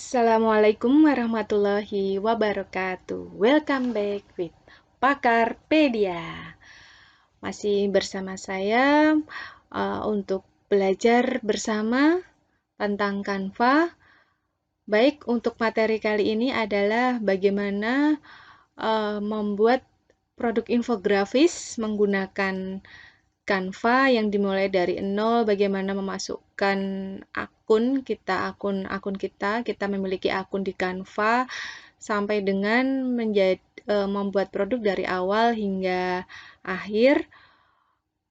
Assalamualaikum warahmatullahi wabarakatuh. Welcome back with Pakarpedia. Masih bersama saya untuk belajar bersama tentang Canva. Baik, untuk materi kali ini adalah bagaimana membuat produk infografis menggunakan Canva yang dimulai dari nol, bagaimana memasukkan akun kita memiliki akun di Canva sampai dengan membuat produk dari awal hingga akhir.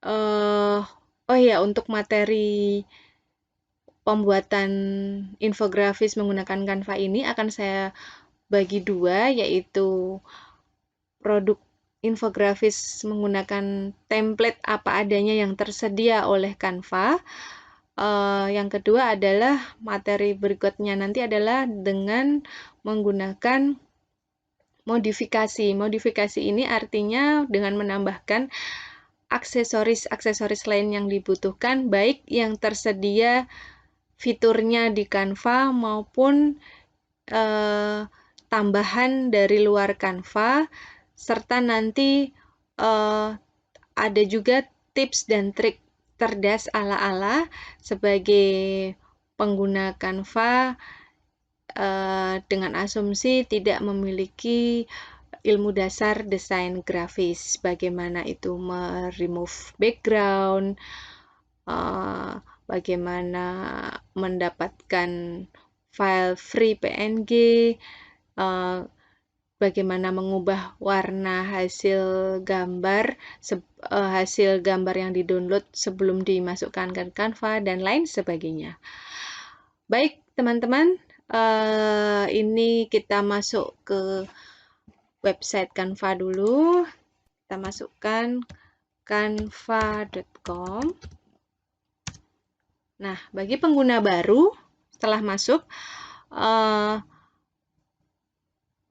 Oh ya, untuk materi pembuatan infografis menggunakan Canva ini akan saya bagi dua, yaitu produk infografis menggunakan template apa adanya yang tersedia oleh Canva. Yang kedua adalah materi berikutnya nanti adalah dengan menggunakan modifikasi. Modifikasi ini artinya dengan menambahkan aksesoris lain yang dibutuhkan, baik yang tersedia fiturnya di Canva maupun tambahan dari luar Canva, serta nanti ada juga tips dan trik cerdas ala-ala sebagai pengguna Canva dengan asumsi tidak memiliki ilmu dasar desain grafis, bagaimana itu remove background, bagaimana mendapatkan file free PNG, bagaimana mengubah warna hasil gambar yang di-download sebelum dimasukkan ke Canva, dan lain sebagainya. Baik, teman-teman, ini kita masuk ke website Canva dulu. Kita masukkan canva.com. Nah, bagi pengguna baru, setelah masuk,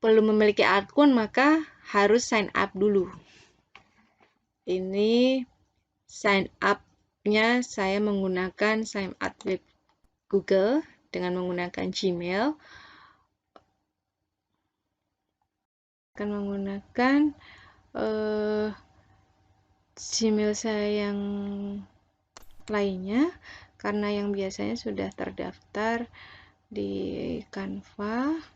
belum memiliki akun, maka harus sign up dulu. Ini sign up-nya saya menggunakan sign up with Google dengan menggunakan Gmail. Akan menggunakan Gmail saya yang lainnya karena yang biasanya sudah terdaftar di Canva.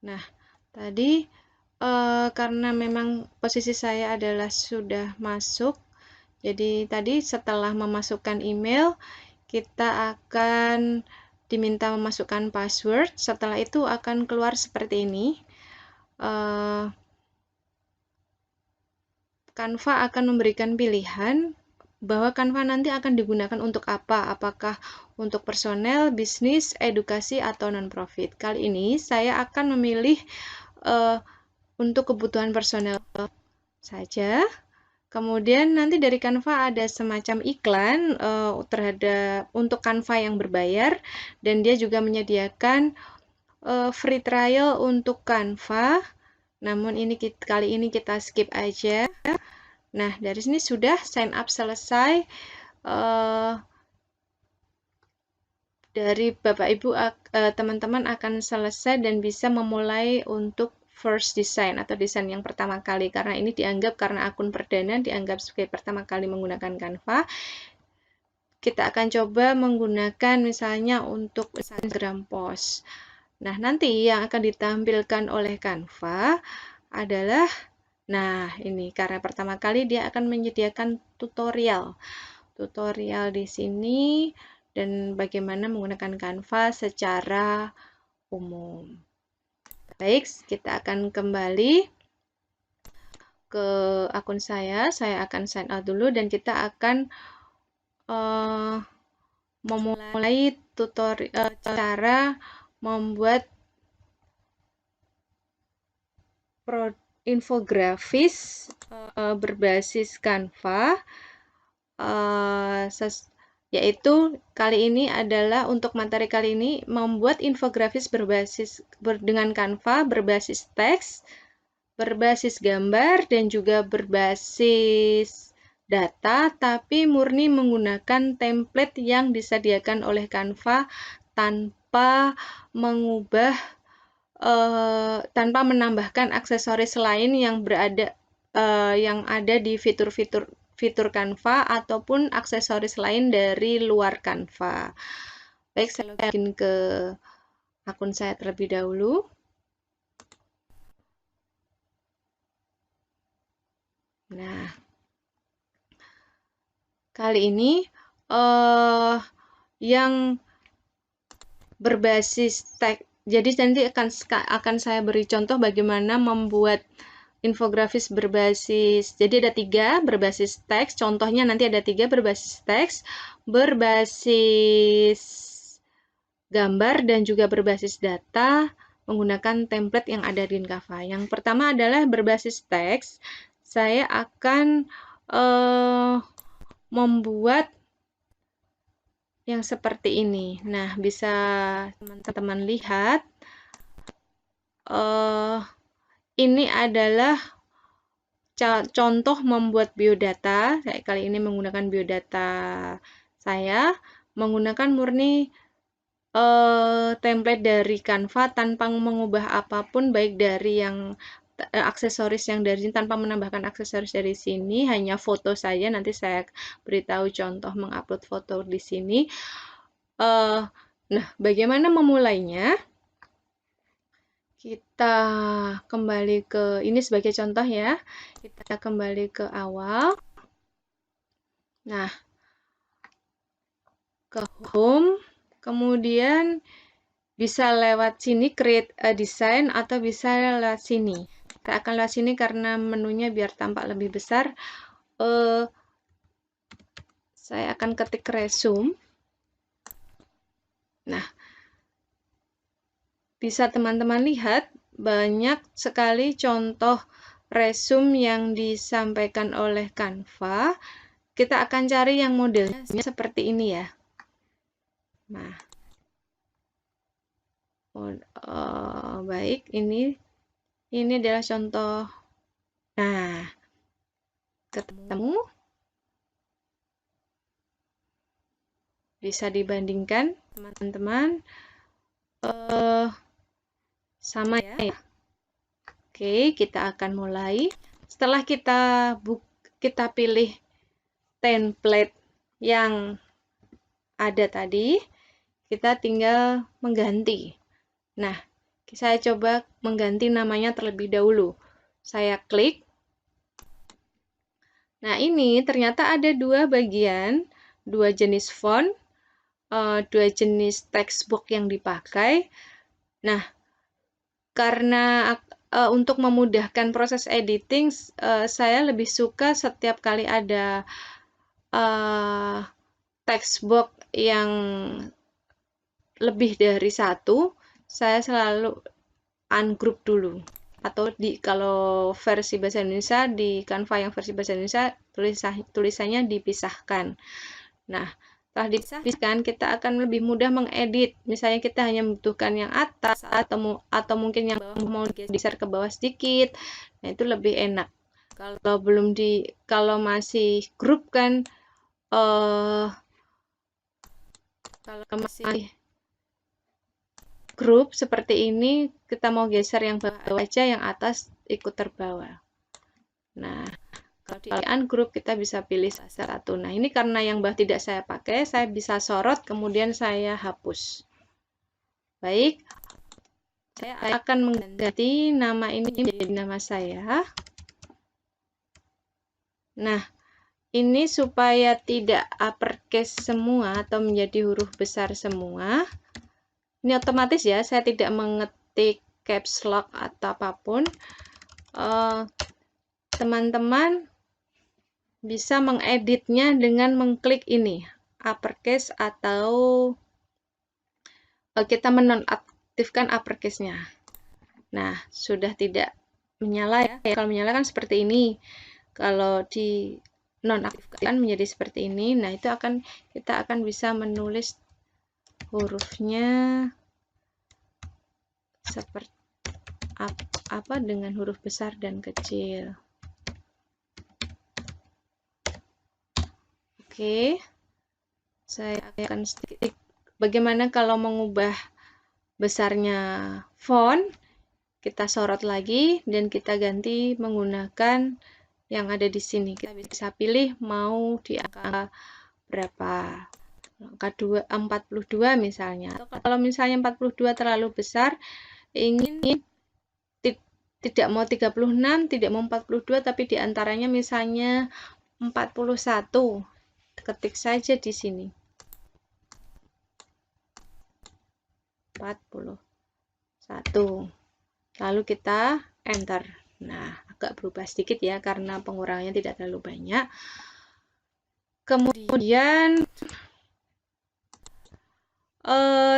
Nah, tadi karena memang posisi saya adalah sudah masuk, jadi tadi setelah memasukkan email, kita akan diminta memasukkan password. Setelah itu akan keluar seperti ini. Canva akan memberikan pilihan bahwa Canva nanti akan digunakan untuk apa, apakah untuk personel, bisnis, edukasi, atau non-profit. Kali ini saya akan memilih untuk kebutuhan personel saja. Kemudian nanti dari Canva ada semacam iklan untuk Canva yang berbayar, dan dia juga menyediakan free trial untuk Canva. Namun kali ini kita skip aja. Nah, dari sini sudah sign up selesai. Dari Bapak Ibu, teman-teman akan selesai dan bisa memulai untuk first design atau desain yang pertama kali, karena ini dianggap karena akun perdana dianggap sebagai pertama kali menggunakan Canva. Kita akan coba menggunakan misalnya untuk Instagram post. Nah, nanti yang akan ditampilkan oleh Canva adalah, nah ini karena pertama kali dia akan menyediakan tutorial di sini dan bagaimana menggunakan Canva secara umum. Baik, kita akan kembali ke akun saya akan sign out dulu dan kita akan memulai tutorial cara membuat infografis berbasis Canva, yaitu kali ini adalah untuk materi kali ini membuat infografis dengan Canva berbasis teks, berbasis gambar, dan juga berbasis data, tapi murni menggunakan template yang disediakan oleh Canva tanpa tanpa menambahkan aksesoris lain yang ada di fitur Canva ataupun aksesoris lain dari luar Canva. Baik, saya login ke akun saya terlebih dahulu. Nah, kali ini yang berbasis teks. Jadi nanti akan saya beri contoh bagaimana membuat infografis berbasis. Jadi ada 3 berbasis teks. Contohnya nanti ada 3 berbasis teks, berbasis gambar, dan juga berbasis data menggunakan template yang ada di Canva. Yang pertama adalah berbasis teks. Saya akan membuat yang seperti ini. Nah, bisa teman-teman lihat. Ini adalah contoh membuat biodata. Saya kali ini menggunakan biodata saya, menggunakan murni template dari Canva tanpa mengubah apapun, baik dari yang aksesoris yang dari sini, tanpa menambahkan aksesoris dari sini, hanya foto saja. Nanti saya beritahu contoh mengupload foto di sini. Nah, bagaimana memulainya? Kita kembali ke ini sebagai contoh ya. Kita kembali ke awal. Nah, ke home, kemudian bisa lewat sini create a design atau bisa lewat sini. Kita akan lewat sini karena menunya biar tampak lebih besar. Saya akan ketik resume. Nah, bisa teman-teman lihat banyak sekali contoh resume yang disampaikan oleh Canva. Kita akan cari yang modelnya seperti ini ya. Nah, baik, ini adalah contoh. Nah, ketemu. Bisa dibandingkan teman-teman. Sama ya. Oke, kita akan mulai. Setelah kita pilih template yang ada tadi, kita tinggal mengganti. Nah, saya coba mengganti namanya terlebih dahulu. Saya klik. Nah, ini ternyata ada 2 bagian, 2 jenis font, 2 jenis textbox yang dipakai. Nah, karena untuk memudahkan proses editing, saya lebih suka setiap kali ada textbox yang lebih dari 1, saya selalu ungroup dulu. Atau kalau versi bahasa Indonesia, di Canva yang versi bahasa Indonesia, tulisannya dipisahkan. Nah, setelah dipisahkan, kita akan lebih mudah mengedit. Misalnya kita hanya membutuhkan yang atas atau mungkin yang bawah mau digeser ke bawah sedikit. Nah, itu lebih enak. Kalau masih grup kan, kalau masih grup seperti ini, kita mau geser yang bawah aja, yang atas ikut terbawa. Nah, kalau di ungroup kita bisa pilih satu. Nah, ini karena yang bawah tidak saya pakai, saya bisa sorot, kemudian saya hapus. Baik, saya akan mengganti nama ini menjadi nama saya. Nah, ini supaya tidak uppercase semua atau menjadi huruf besar semua. Ini otomatis ya, saya tidak mengetik caps lock atau apapun. Teman-teman bisa mengeditnya dengan mengklik ini, uppercase, atau kita menonaktifkan uppercase-nya. Nah, sudah tidak menyala ya. Kalau menyala kan seperti ini. Kalau di nonaktifkan menjadi seperti ini. Nah, itu kita akan bisa menulis hurufnya seperti apa dengan huruf besar dan kecil. Oke. Saya akan sedikit bagaimana kalau mengubah besarnya font, kita sorot lagi dan kita ganti menggunakan yang ada di sini. Kita bisa pilih mau di angka berapa, angka 42 misalnya. Atau kalau misalnya 42 terlalu besar, ingin tidak mau 36, tidak mau 42, tapi diantaranya misalnya 41. Ketik saja di sini. 41. Lalu kita enter. Nah, agak berubah sedikit ya karena pengurangannya tidak terlalu banyak. Kemudian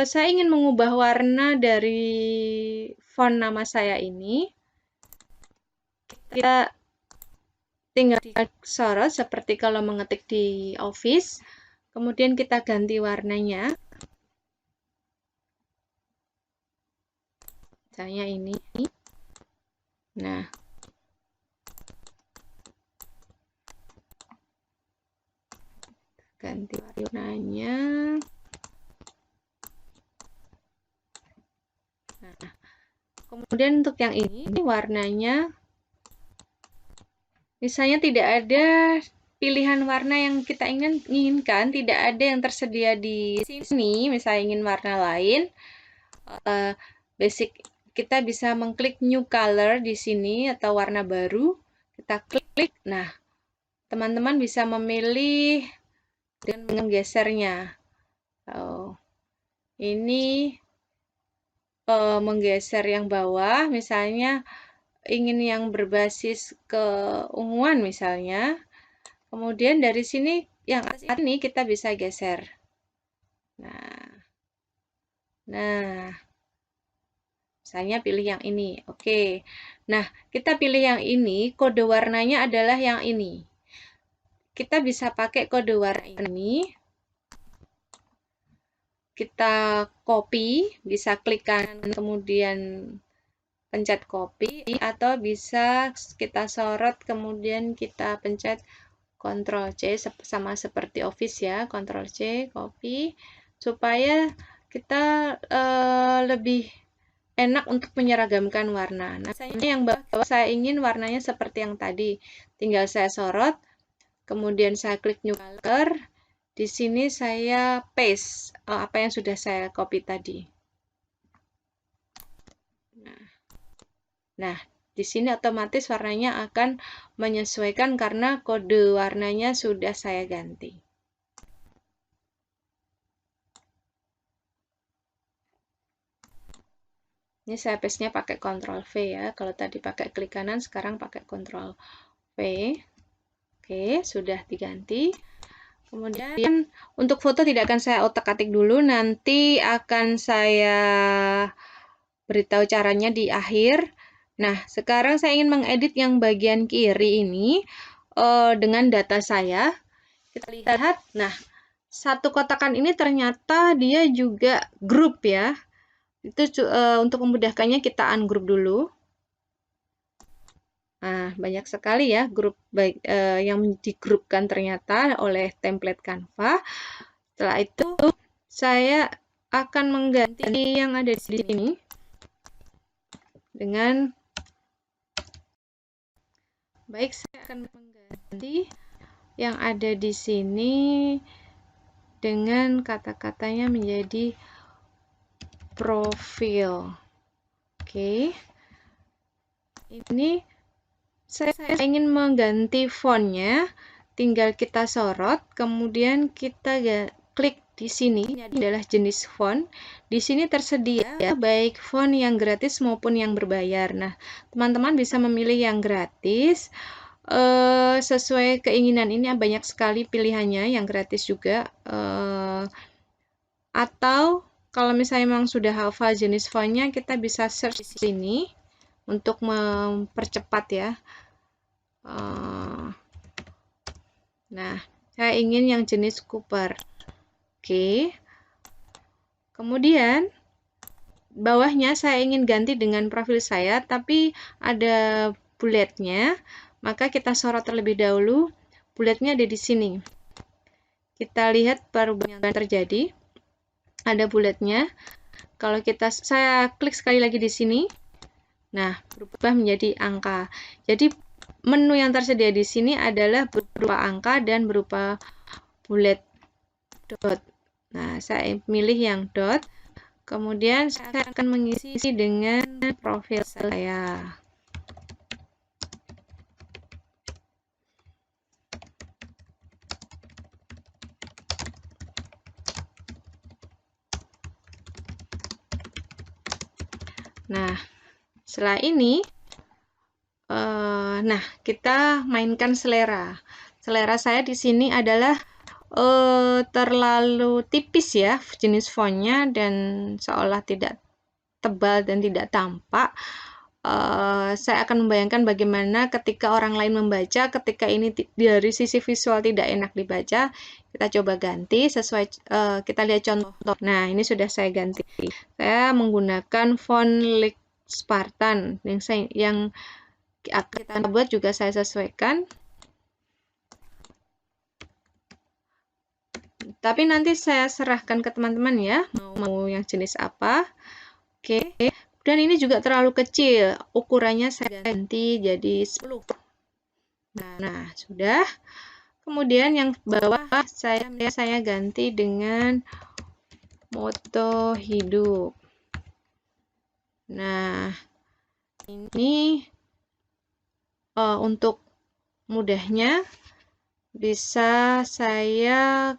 saya ingin mengubah warna dari font nama saya ini. Kita tinggal sorot seperti kalau mengetik di Office. Kemudian kita ganti warnanya. Misalnya ini. Nah, ganti warnanya. Nah, kemudian untuk yang ini warnanya, misalnya tidak ada pilihan warna yang kita inginkan, tidak ada yang tersedia di sini, misalnya ingin warna lain, basic kita bisa mengklik new color di sini atau warna baru, kita klik. Nah, teman-teman bisa memilih dan menggesernya. Ini menggeser yang bawah, misalnya ingin yang berbasis keunguan misalnya. Kemudian dari sini yang atas ini kita bisa geser. Nah, misalnya pilih yang ini. Oke. Nah, kita pilih yang ini, kode warnanya adalah yang ini. Kita bisa pakai kode warna ini. Kita copy, bisa klik kanan kemudian pencet copy, atau bisa kita sorot kemudian kita pencet Ctrl C, sama seperti Office ya, Ctrl C, copy, supaya kita lebih enak untuk menyeragamkan warna. Nah, yang bawah saya ingin warnanya seperti yang tadi, tinggal saya sorot, kemudian saya klik new color. Di sini saya paste apa yang sudah saya copy tadi. Nah, di sini otomatis warnanya akan menyesuaikan karena kode warnanya sudah saya ganti. Ini saya paste-nya pakai Ctrl V ya. Kalau tadi pakai klik kanan, sekarang pakai Ctrl V. Oke, sudah diganti. Kemudian untuk foto tidak akan saya otak-atik dulu, nanti akan saya beritahu caranya di akhir. Nah, sekarang saya ingin mengedit yang bagian kiri ini dengan data saya. Kita lihat, nah, satu kotakan ini ternyata dia juga grup ya. Itu untuk memudahkannya kita ungroup dulu. Nah, banyak sekali ya grup yang digrupkan ternyata oleh template Canva. Setelah itu, saya akan mengganti yang ada di sini dengan baik, saya akan mengganti yang ada di sini dengan kata-katanya menjadi profil. Oke. Ini saya ingin mengganti fontnya, tinggal kita sorot, kemudian kita klik di sini. Ini adalah jenis font. Di sini tersedia ya, baik font yang gratis maupun yang berbayar. Nah, teman-teman bisa memilih yang gratis sesuai keinginan. Ini banyak sekali pilihannya, yang gratis juga. Atau kalau misalnya memang sudah hafal jenis fontnya, kita bisa search di sini untuk mempercepat ya. Nah, saya ingin yang jenis Cooper. Oke. Kemudian bawahnya saya ingin ganti dengan profil saya, tapi ada bulletnya. Maka kita sorot terlebih dahulu. Bulletnya ada di sini. Kita lihat perubahan yang terjadi. Ada bulletnya. Kalau saya klik sekali lagi di sini, nah berubah menjadi angka. Jadi menu yang tersedia di sini adalah berupa angka dan berupa bullet dot. Nah, saya pilih yang dot. Kemudian saya akan mengisi dengan profil saya. Nah, setelah ini, nah kita mainkan selera. Selera saya di sini adalah terlalu tipis ya jenis fontnya dan seolah tidak tebal dan tidak tampak. Saya akan membayangkan bagaimana ketika orang lain membaca, ketika ini dari sisi visual tidak enak dibaca, kita coba ganti sesuai, kita lihat contoh. Nah, ini sudah saya ganti. Saya menggunakan font Lex Spartan yang kita buat juga saya sesuaikan. Tapi nanti saya serahkan ke teman-teman ya, mau yang jenis apa. Oke. Dan ini juga terlalu kecil, ukurannya saya ganti jadi 10. Nah, sudah. Kemudian yang bawah saya ganti dengan moto hidup. Nah, ini untuk mudahnya bisa saya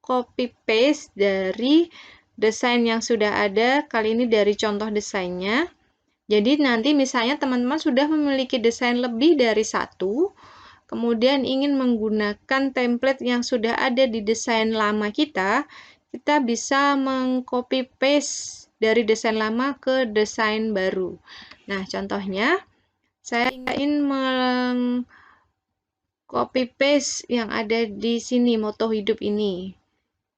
copy paste dari desain yang sudah ada, kali ini dari contoh desainnya. Jadi nanti misalnya teman-teman sudah memiliki desain lebih dari satu, kemudian ingin menggunakan template yang sudah ada di desain lama kita bisa meng-copy paste dari desain lama ke desain baru. Nah, contohnya saya ingin copy paste yang ada di sini, moto hidup ini.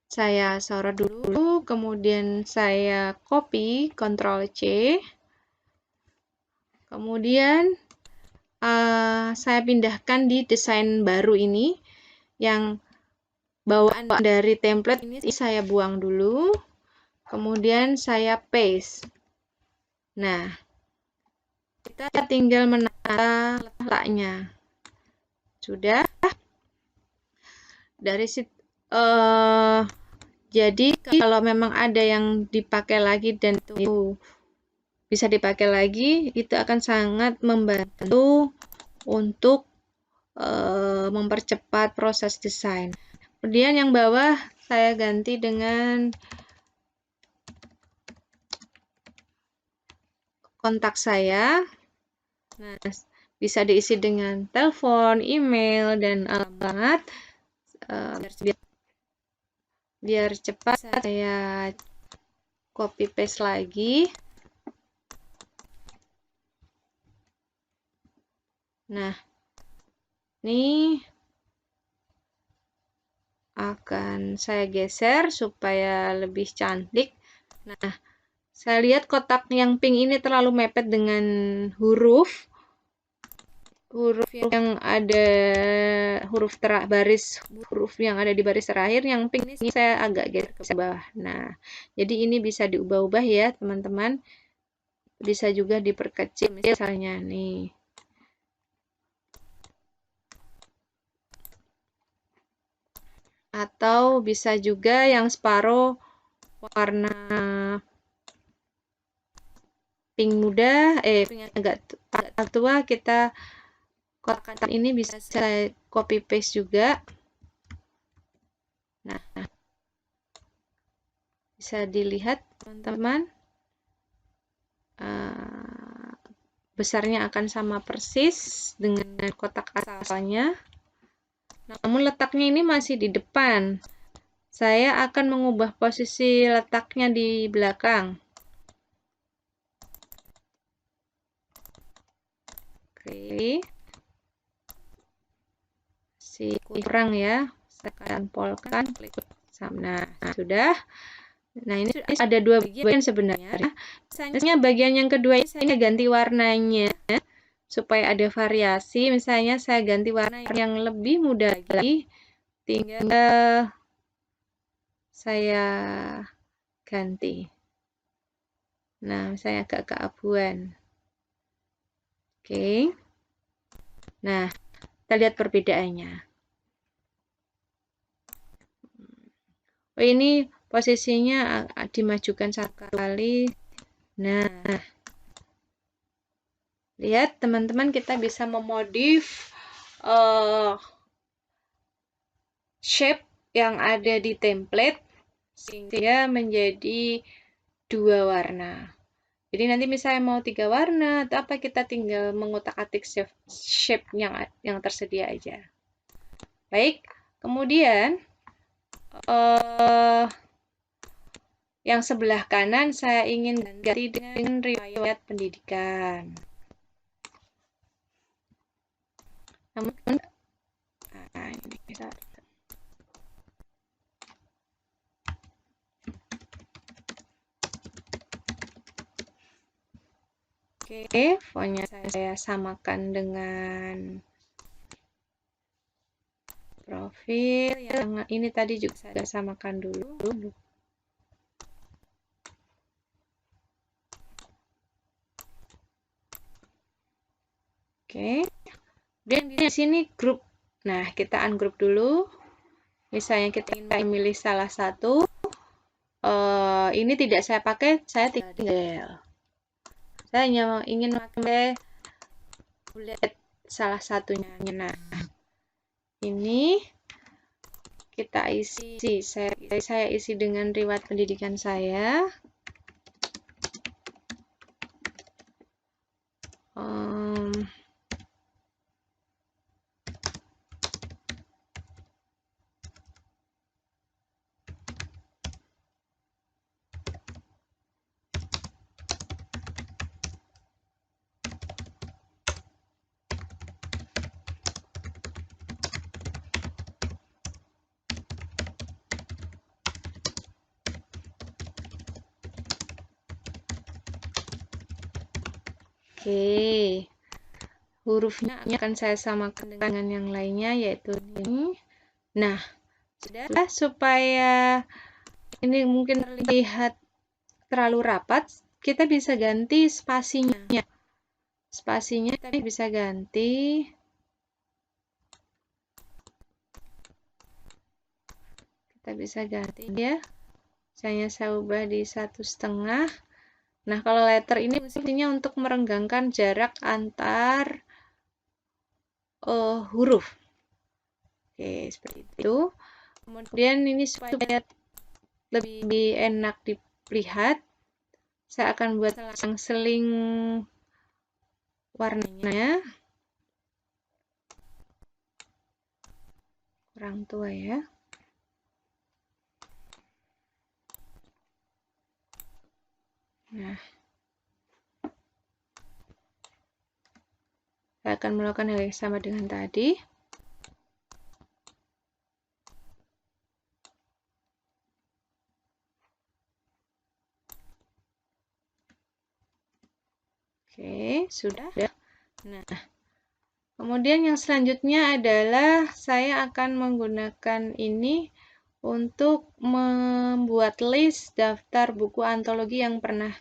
Saya sorot dulu, kemudian saya copy, Ctrl C. Kemudian saya pindahkan di desain baru ini, yang bawaan dari template ini saya buang dulu, kemudian saya paste. Nah, kita tinggal menata letaknya. Sudah. Dari situ, jadi kalau memang ada yang dipakai lagi dan itu bisa dipakai lagi, itu akan sangat membantu untuk mempercepat proses desain. Kemudian yang bawah saya ganti dengan kontak saya. Nah, bisa diisi dengan telepon, email, dan alamat. Biar cepat saya copy paste lagi. Nah, ini akan saya geser supaya lebih cantik. Nah, saya lihat kotak yang pink ini terlalu mepet dengan huruf yang ada huruf yang ada di baris terakhir. Yang pink ini saya agak geser ke bawah. Nah, jadi ini bisa diubah-ubah ya teman-teman, bisa juga diperkecil misalnya nih. Atau bisa juga yang separuh warna pink muda, pink agak tua, kita kotak ini bisa saya copy paste juga. Nah, bisa dilihat teman-teman, besarnya akan sama persis dengan kotak asalnya. Namun letaknya ini masih di depan. Saya akan mengubah posisi letaknya di belakang. Oke. Kurang ya, saya akan polkan, klik. Nah, sudah. Nah, ini ada dua bagian sebenarnya. Misalnya bagian yang kedua ini saya ganti warnanya supaya ada variasi. Misalnya saya ganti warna yang lebih muda lagi, tinggal saya ganti. Nah, misalnya agak keabuan. Oke. Nah, kita lihat perbedaannya. Oh, ini posisinya dimajukan satu kali. Nah, lihat teman-teman, kita bisa memodif shape yang ada di template sehingga menjadi 2 warna. Jadi nanti misalnya mau 3 warna atau apa, kita tinggal mengutak-atik shape yang tersedia aja. Baik, kemudian yang sebelah kanan saya ingin ganti dengan riwayat pendidikan. Namun, ini bisa. Oke, fontnya saya samakan dengan profil. Yang ini tadi juga saya samakan dulu. Oke, dan di sini grup. Nah, kita ungroup dulu. Misalnya kita ingin memilih salah satu. Ini tidak saya pakai, saya tinggal. Saya hanya ingin pakai bullet salah satunya. Nah, ini kita isi. Saya isi dengan riwayat pendidikan saya. Oke, hurufnya akan saya samakan dengan yang lainnya, yaitu ini. Nah, sudah, supaya ini mungkin terlihat terlalu rapat, kita bisa ganti spasinya. Spasinya kita bisa ganti. Kita bisa ganti ya. Misalnya saya ubah di 1,5. Nah, kalau letter ini fungsinya untuk merenggangkan jarak antar huruf. Oke, seperti itu. Kemudian ini supaya lebih enak dilihat, saya akan buat selang-seling warnanya. Kurang tua ya. Nah, saya akan melakukan hal yang sama dengan tadi. Oke, sudah. Nah, kemudian yang selanjutnya adalah saya akan menggunakan ini untuk membuat list daftar buku antologi yang pernah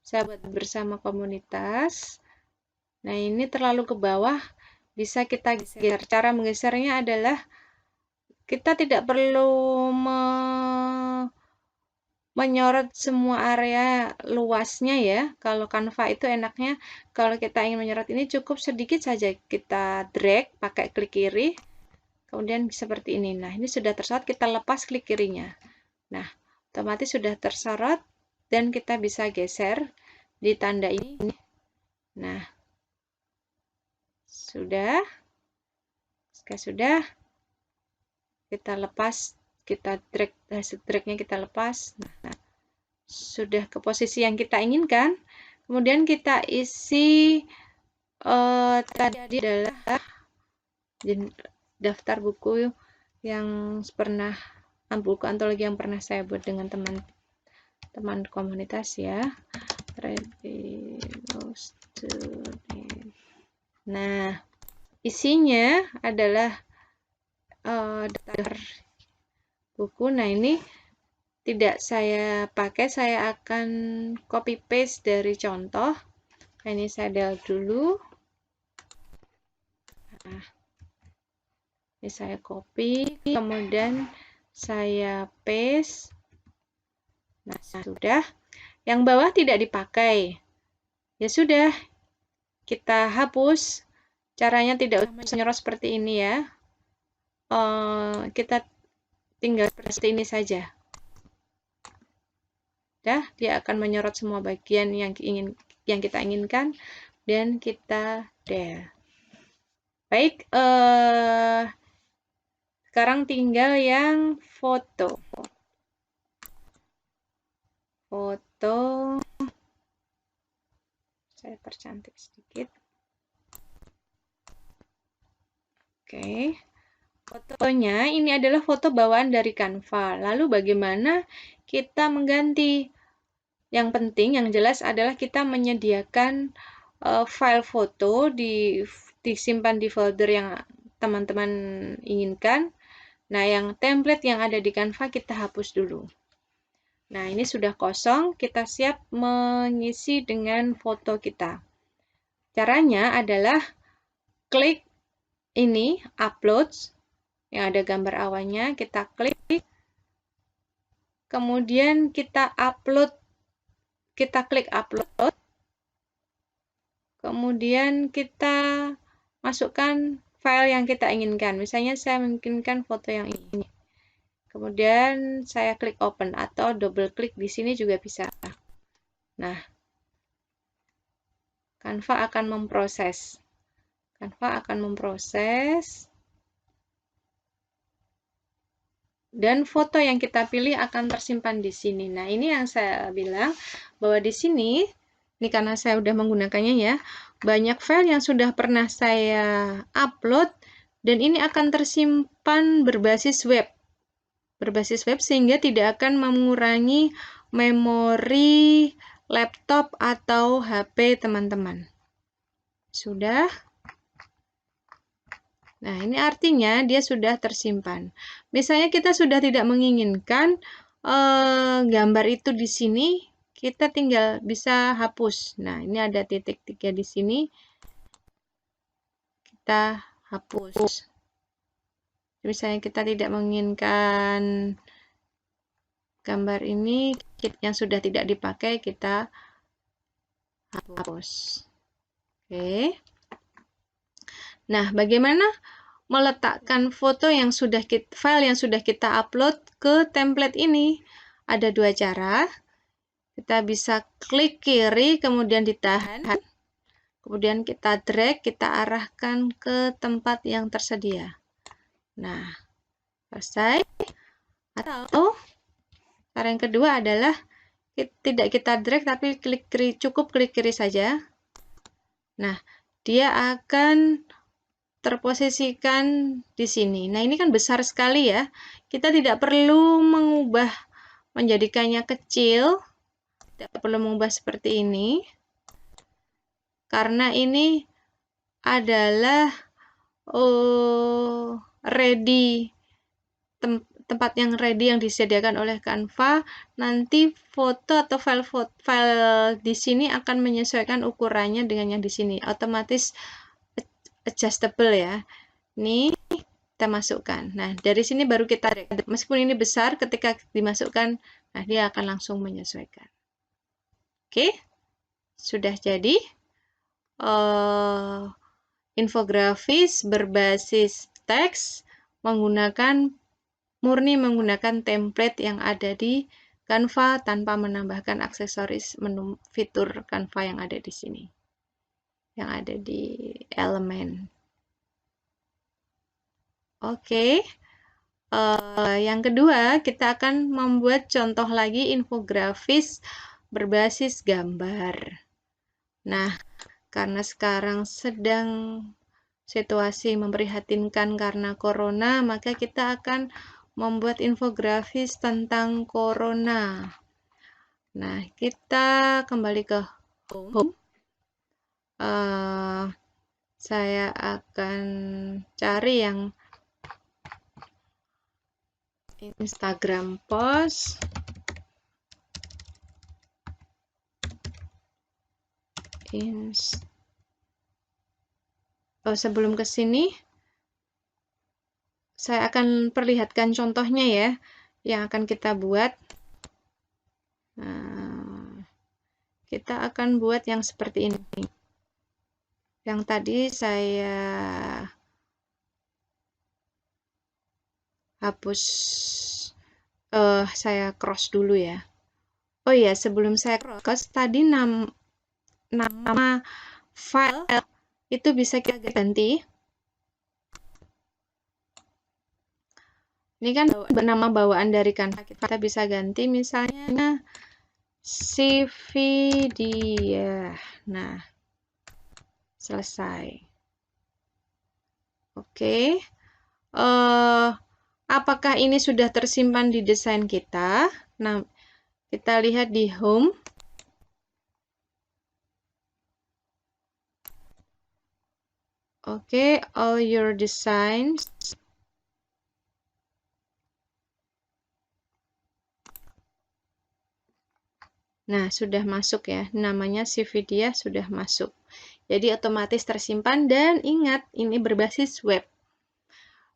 saya buat bersama komunitas. Nah, ini terlalu ke bawah, bisa kita geser. Cara menggesernya adalah kita tidak perlu menyorot semua area luasnya ya. Kalau Canva itu enaknya kalau kita ingin menyorot ini cukup sedikit saja, kita drag pakai klik kiri, kemudian seperti ini. Nah, ini sudah tersorot, kita lepas klik kirinya. Nah, otomatis sudah tersorot dan kita bisa geser di tanda ini. Nah, sudah. Jika sudah, kita lepas, kita drag, hasil dragnya kita lepas. Nah, sudah ke posisi yang kita inginkan. Kemudian kita isi tadi adalah daftar buku yang pernah, buku antologi yang pernah saya buat dengan teman-teman komunitas ya. Nah, isinya adalah daftar buku. Nah, ini tidak saya pakai, saya akan copy paste dari contoh. Ini saya delete dulu. Nah, ini saya copy, kemudian saya paste. Nah, sudah. Yang bawah tidak dipakai. Ya sudah, kita hapus. Caranya tidak usah menyorot seperti ini ya. Kita tinggal seperti ini saja. Dia akan menyorot semua bagian yang kita inginkan dan kita delete. Baik, sekarang tinggal yang foto. Foto, saya percantik sedikit. Oke, fotonya ini adalah foto bawaan dari Canva. Lalu bagaimana kita mengganti? Yang penting, yang jelas adalah kita menyediakan file foto disimpan di folder yang teman-teman inginkan. Nah, yang template yang ada di Canva kita hapus dulu. Nah, ini sudah kosong, kita siap mengisi dengan foto kita. Caranya adalah klik ini, uploads, yang ada gambar awannya, kita klik, kemudian kita klik upload, kemudian kita masukkan file yang kita inginkan. Misalnya saya menginginkan foto yang ini. Kemudian saya klik open atau double klik di sini juga bisa. Nah, Canva akan memproses. Dan foto yang kita pilih akan tersimpan di sini. Nah, ini yang saya bilang bahwa di sini, ini karena saya sudah menggunakannya ya, banyak file yang sudah pernah saya upload dan ini akan tersimpan berbasis web. Sehingga tidak akan mengurangi memori laptop atau HP teman-teman. Sudah? Nah, ini artinya dia sudah tersimpan. Misalnya kita sudah tidak menginginkan gambar itu di sini, kita tinggal bisa hapus. Nah, ini ada titik 3 di sini. Kita hapus. Misalnya kita tidak menginginkan gambar ini yang sudah tidak dipakai, kita hapus. Oke. Nah, bagaimana meletakkan file yang sudah kita upload ke template ini? Ada dua cara. Kita bisa klik kiri, kemudian ditahan. Kemudian kita drag, kita arahkan ke tempat yang tersedia. Nah, selesai. Atau cara yang kedua adalah tidak kita drag, tapi cukup klik kiri saja. Nah, dia akan terposisikan di sini. Nah, ini kan besar sekali ya. Kita tidak perlu mengubah, menjadikannya kecil. Tidak perlu mengubah seperti ini. Karena ini adalah tempat yang ready yang disediakan oleh Canva. Nanti foto atau file di sini akan menyesuaikan ukurannya dengan yang di sini. Otomatis adjustable ya. Ini kita masukkan. Nah, dari sini baru kita, meskipun ini besar, ketika dimasukkan, nah dia akan langsung menyesuaikan. Oke, sudah jadi infografis berbasis teks murni menggunakan template yang ada di Canva tanpa menambahkan aksesoris menu fitur Canva yang ada di sini, yang ada di elemen. Oke, yang kedua kita akan membuat contoh lagi infografis berbasis gambar. Nah, karena sekarang sedang situasi memprihatinkan karena corona, maka kita akan membuat infografis tentang corona. Nah, kita kembali ke home. Saya akan cari yang Instagram post. Sebelum ke sini, saya akan perlihatkan contohnya ya, yang akan kita buat. Nah, kita akan buat yang seperti ini. Yang tadi saya hapus, saya cross dulu ya. Oh iya, sebelum saya cross, tadi nama file itu bisa kita ganti. Ini kan nama bawaan dari Canva, kita bisa ganti misalnya CV dia. Nah, selesai. Oke. Apakah ini sudah tersimpan di desain kita? Nah, kita lihat di home. Oke, all your designs. Nah, sudah masuk ya. Namanya CV dia sudah masuk. Jadi otomatis tersimpan dan ingat ini berbasis web.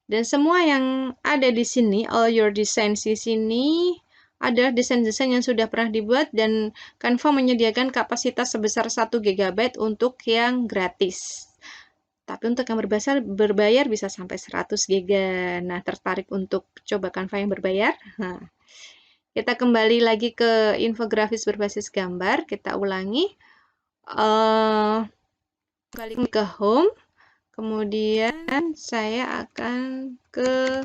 Dan semua yang ada di sini, all your designs di sini adalah desain-desain yang sudah pernah dibuat dan Canva menyediakan kapasitas sebesar 1 GB untuk yang gratis. Tapi untuk yang berbayar bisa sampai 100 GB. Nah, tertarik untuk coba Canva yang berbayar? Nah, kita kembali lagi ke infografis berbasis gambar. Kita ulangi. Balik ke home. Kemudian saya akan ke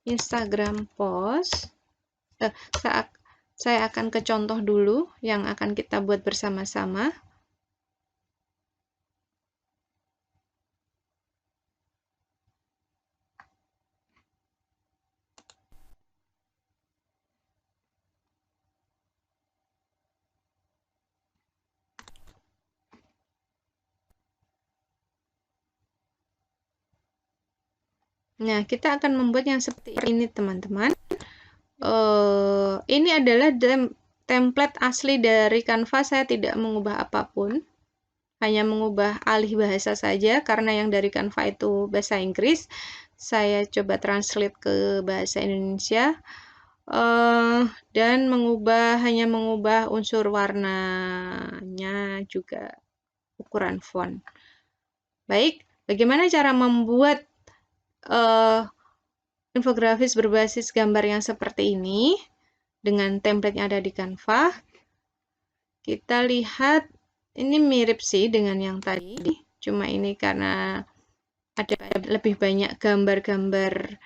Instagram post. Saya akan ke contoh dulu yang akan kita buat bersama-sama. Nah, kita akan membuat yang seperti ini, teman-teman. Ini adalah template asli dari Canva. Saya tidak mengubah apapun, hanya mengubah alih bahasa saja, karena yang dari Canva itu bahasa Inggris. Saya coba translate ke bahasa Indonesia, dan hanya mengubah unsur warnanya, juga ukuran font. Baik, bagaimana cara membuat infografis berbasis gambar yang seperti ini dengan template yang ada di Canva? Kita lihat, ini mirip sih dengan yang tadi, cuma ini karena ada lebih banyak gambar-gambar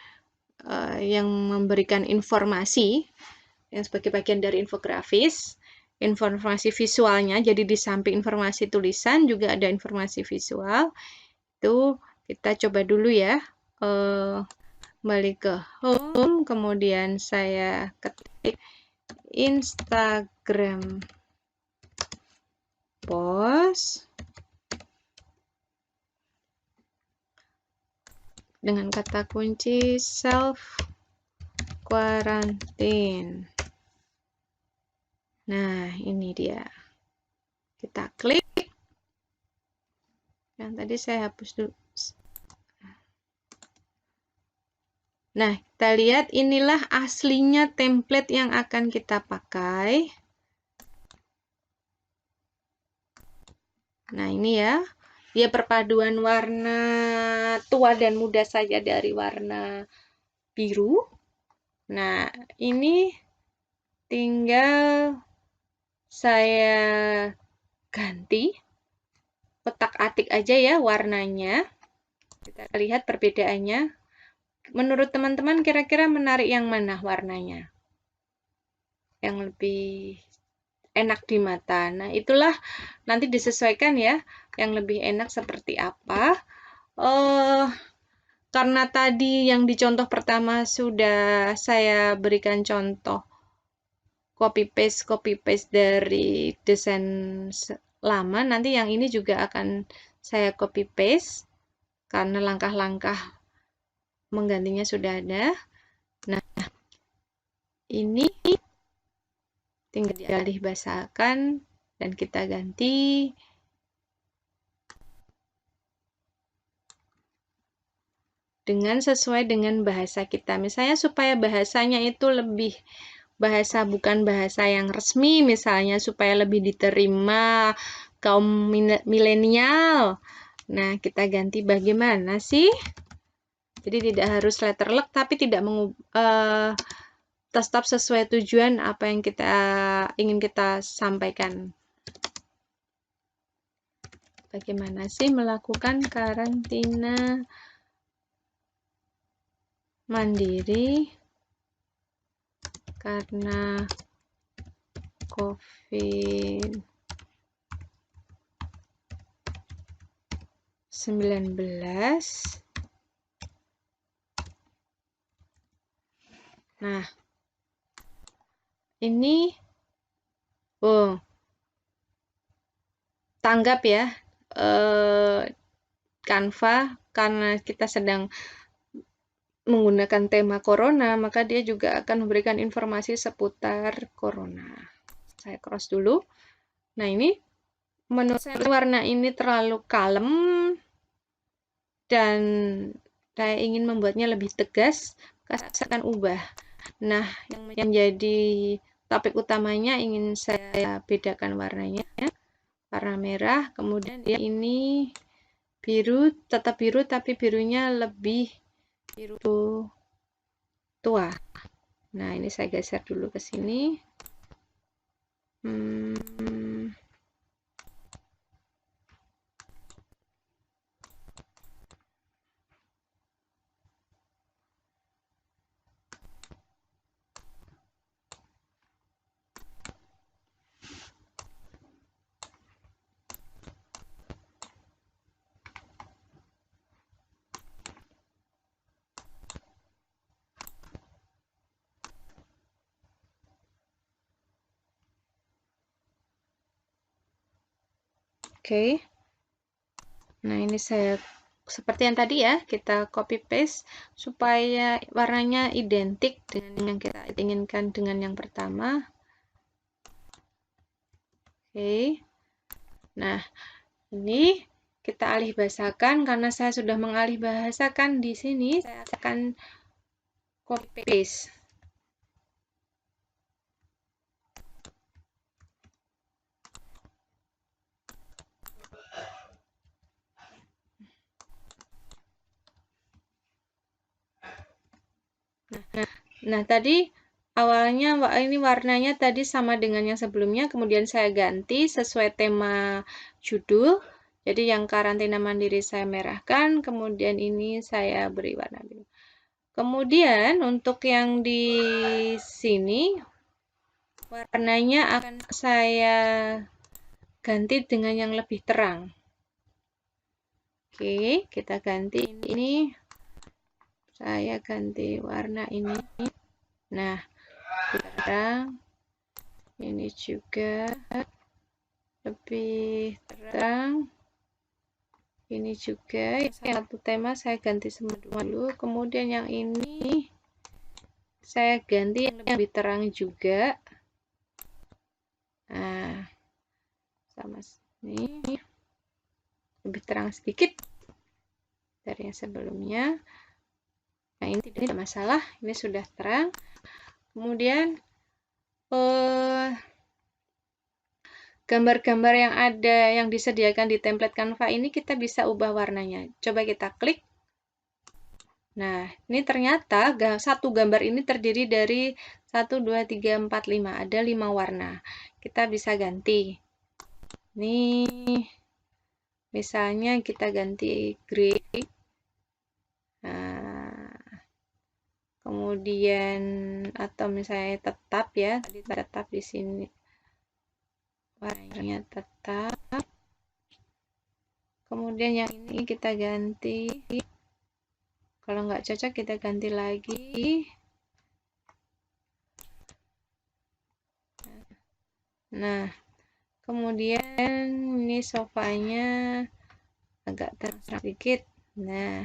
yang memberikan informasi yang sebagai bagian dari infografis, informasi visualnya. Jadi di samping informasi tulisan juga ada informasi visual. Itu kita coba dulu ya. Kembali ke home, kemudian saya ketik Instagram post dengan kata kunci self quarantine. Nah, ini dia. Kita klik. Yang tadi saya hapus dulu. Nah, kita lihat inilah aslinya template yang akan kita pakai. Nah, ini ya. Dia perpaduan warna tua dan muda saja dari warna biru. Nah, ini tinggal saya ganti, otak-atik aja ya warnanya. Kita lihat perbedaannya. Menurut teman-teman kira-kira menarik yang mana warnanya? Yang lebih enak di mata. Nah, itulah nanti disesuaikan ya, yang lebih enak seperti apa. Karena tadi yang di contoh pertama sudah saya berikan contoh copy paste dari desain lama, nanti yang ini juga akan saya copy paste karena langkah-langkah menggantinya sudah ada. Nah, ini tinggal dialih bahasakan dan kita ganti dengan sesuai dengan bahasa kita. Misalnya supaya bahasanya itu lebih bahasa bukan bahasa yang resmi, misalnya supaya lebih diterima kaum milenial. Nah, kita ganti bagaimana sih? Jadi tidak harus letter luck, tapi tidak tetap sesuai tujuan apa yang kita ingin kita sampaikan. Bagaimana sih melakukan karantina mandiri karena COVID-19? Nah, ini tanggap ya, Canva karena kita sedang menggunakan tema corona, maka dia juga akan memberikan informasi seputar corona. Saya cross dulu. Nah, ini menurut saya warna ini terlalu kalem dan saya ingin membuatnya lebih tegas, saya akan ubah. Nah, yang menjadi topik utamanya ingin saya bedakan warnanya. Warna merah, kemudian dia ini biru, tetap biru tapi birunya lebih biru tua. Nah, ini saya geser dulu ke sini. Oke. Nah, ini saya seperti yang tadi ya, kita copy paste supaya warnanya identik dengan yang kita inginkan dengan yang pertama. Oke. Nah, ini kita alih bahasakan karena saya sudah mengalih bahasakan di sini, saya akan copy paste. Nah, tadi awalnya ini warnanya tadi sama dengan yang sebelumnya, kemudian saya ganti sesuai tema judul. Jadi yang karantina mandiri saya merahkan, kemudian ini saya beri warna biru. Kemudian untuk yang di sini warnanya akan saya ganti dengan yang lebih terang. Oke, kita ganti ini. Saya ganti warna ini. Nah, terang. Ini juga lebih terang. Ini juga satu tema saya ganti semua dulu. Kemudian yang ini saya ganti yang lebih terang juga. Nah, sama ini lebih terang sedikit dari yang sebelumnya. Nah, ini tidak masalah, ini sudah terang. Kemudian gambar-gambar yang ada yang disediakan di template Canva ini kita bisa ubah warnanya. Coba kita klik. Nah, ini ternyata satu gambar ini terdiri dari 1, 2, 3, 4, 5. Ada 5 warna. Kita bisa ganti. Nih, misalnya kita ganti grey. Nah, kemudian atau misalnya tetap ya, tetap di sini warnanya tetap. Kemudian yang ini kita ganti. Kalau nggak cocok kita ganti lagi. Nah, kemudian ini sofanya agak terang sedikit. Nah,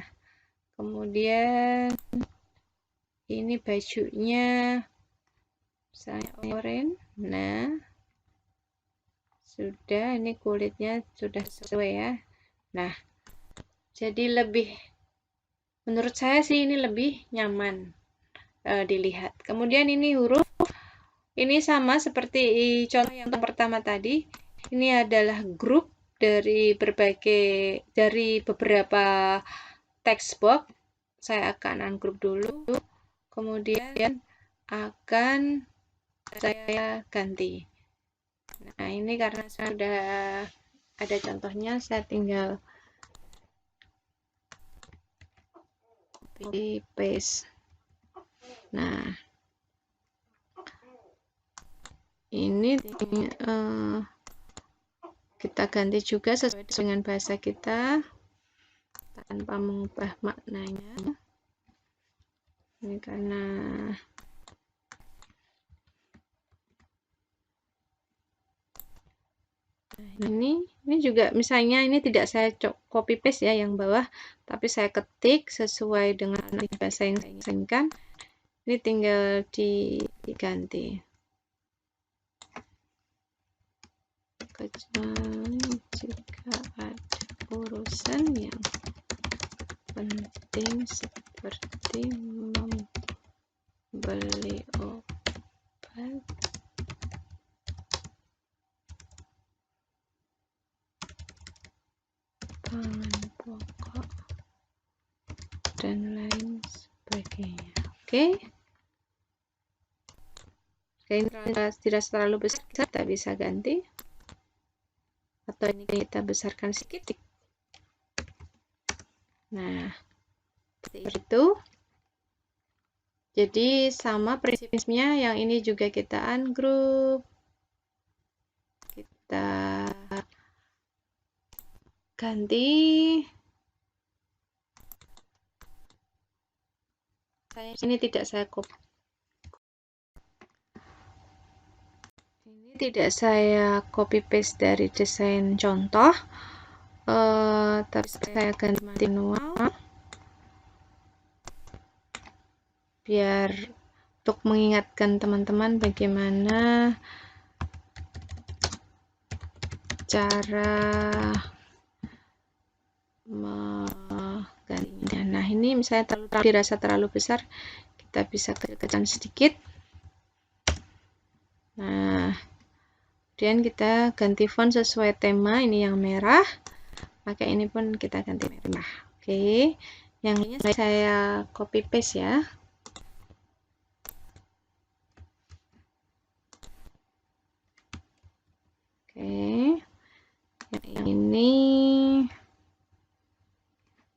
kemudian ini bajunya misalnya oranye. Nah, sudah, ini kulitnya sudah sesuai ya. Nah, jadi lebih Menurut saya sih ini lebih nyaman dilihat. Kemudian ini huruf, ini sama seperti contoh yang pertama tadi. Ini adalah grup dari beberapa text box. Saya akan ungroup dulu, kemudian akan saya ganti. Nah, ini karena sudah ada contohnya, saya tinggal copy paste. Nah, ini kita ganti juga sesuai dengan bahasa kita tanpa mengubah maknanya. Ini karena ini juga misalnya ini tidak saya copy paste ya yang bawah, tapi saya ketik sesuai dengan bahasa yang saya inginkan. Ini tinggal diganti. Kecuali jika ada urusan yang penting seperti membeli obat, pangan pokok, dan lain sebagainya. Oke. Ini tidak terlalu besar, kita bisa ganti. Atau ini kita besarkan sedikit. Nah, seperti itu. Jadi sama prinsipnya, yang ini juga kita ungroup. Kita ganti. Ini tidak saya copy. Ini tidak saya copy paste dari desain contoh, tapi saya ganti manual biar untuk mengingatkan teman-teman bagaimana cara menggantinya. Nah, ini misalnya dirasa terlalu besar, kita bisa kecilkan sedikit. Nah, kemudian kita ganti font sesuai tema. Ini yang merah, maka ini pun kita ganti merah. Oke, yang ini saya copy paste ya. Oke, yang ini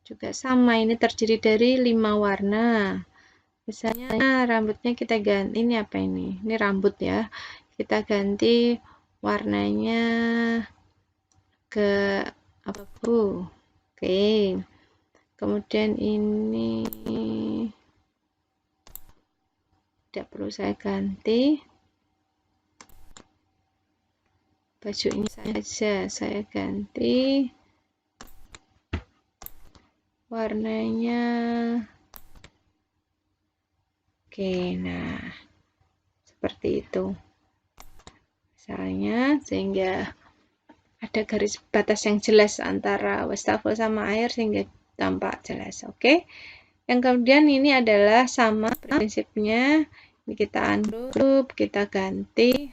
juga sama, ini terdiri dari 5 warna. Misalnya rambutnya kita ganti, ini apa ini? Ini rambut ya. Kita ganti warnanya ke abu. Oke. Kemudian ini tidak perlu saya ganti. Baju ini saja saya ganti warnanya. Oke, nah seperti itu misalnya, sehingga ada garis batas yang jelas antara wastafel sama air sehingga tampak jelas. Oke, yang kemudian ini adalah sama prinsipnya. Ini kita ungroup, kita ganti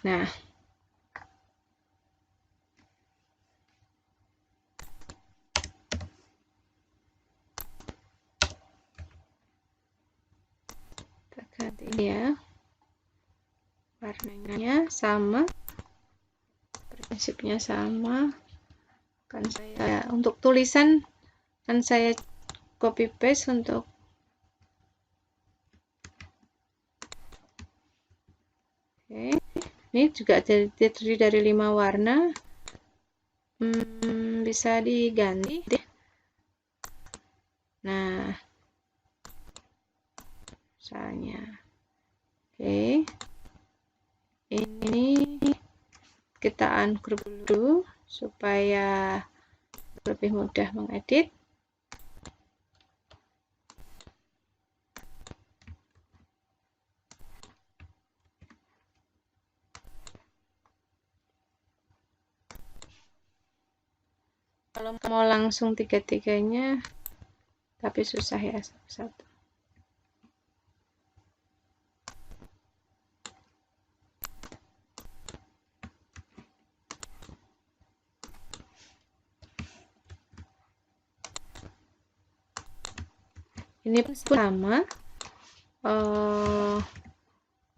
nah, kita ganti ya, warnanya sama, prinsipnya sama. Kan saya untuk tulisan kan saya copy paste untuk oke. Ini juga terdiri dari 5 warna. Bisa diganti. Nah, misalnya, oke, ini kita ungroup dulu supaya lebih mudah mengedit. Kalau mau langsung tiga-tiganya, tapi susah ya satu-satu. Ini pun sama,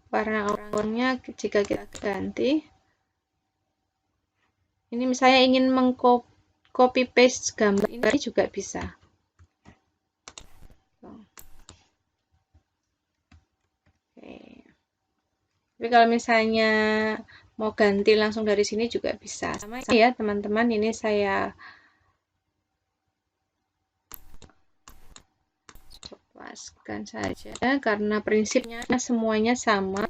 warna-warnanya jika kita ganti. Ini misalnya ingin mengcopy paste gambar ini juga bisa. Tapi kalau misalnya mau ganti langsung dari sini juga bisa. Sama ya teman-teman, ini saya lepaskan saja karena prinsipnya semuanya sama.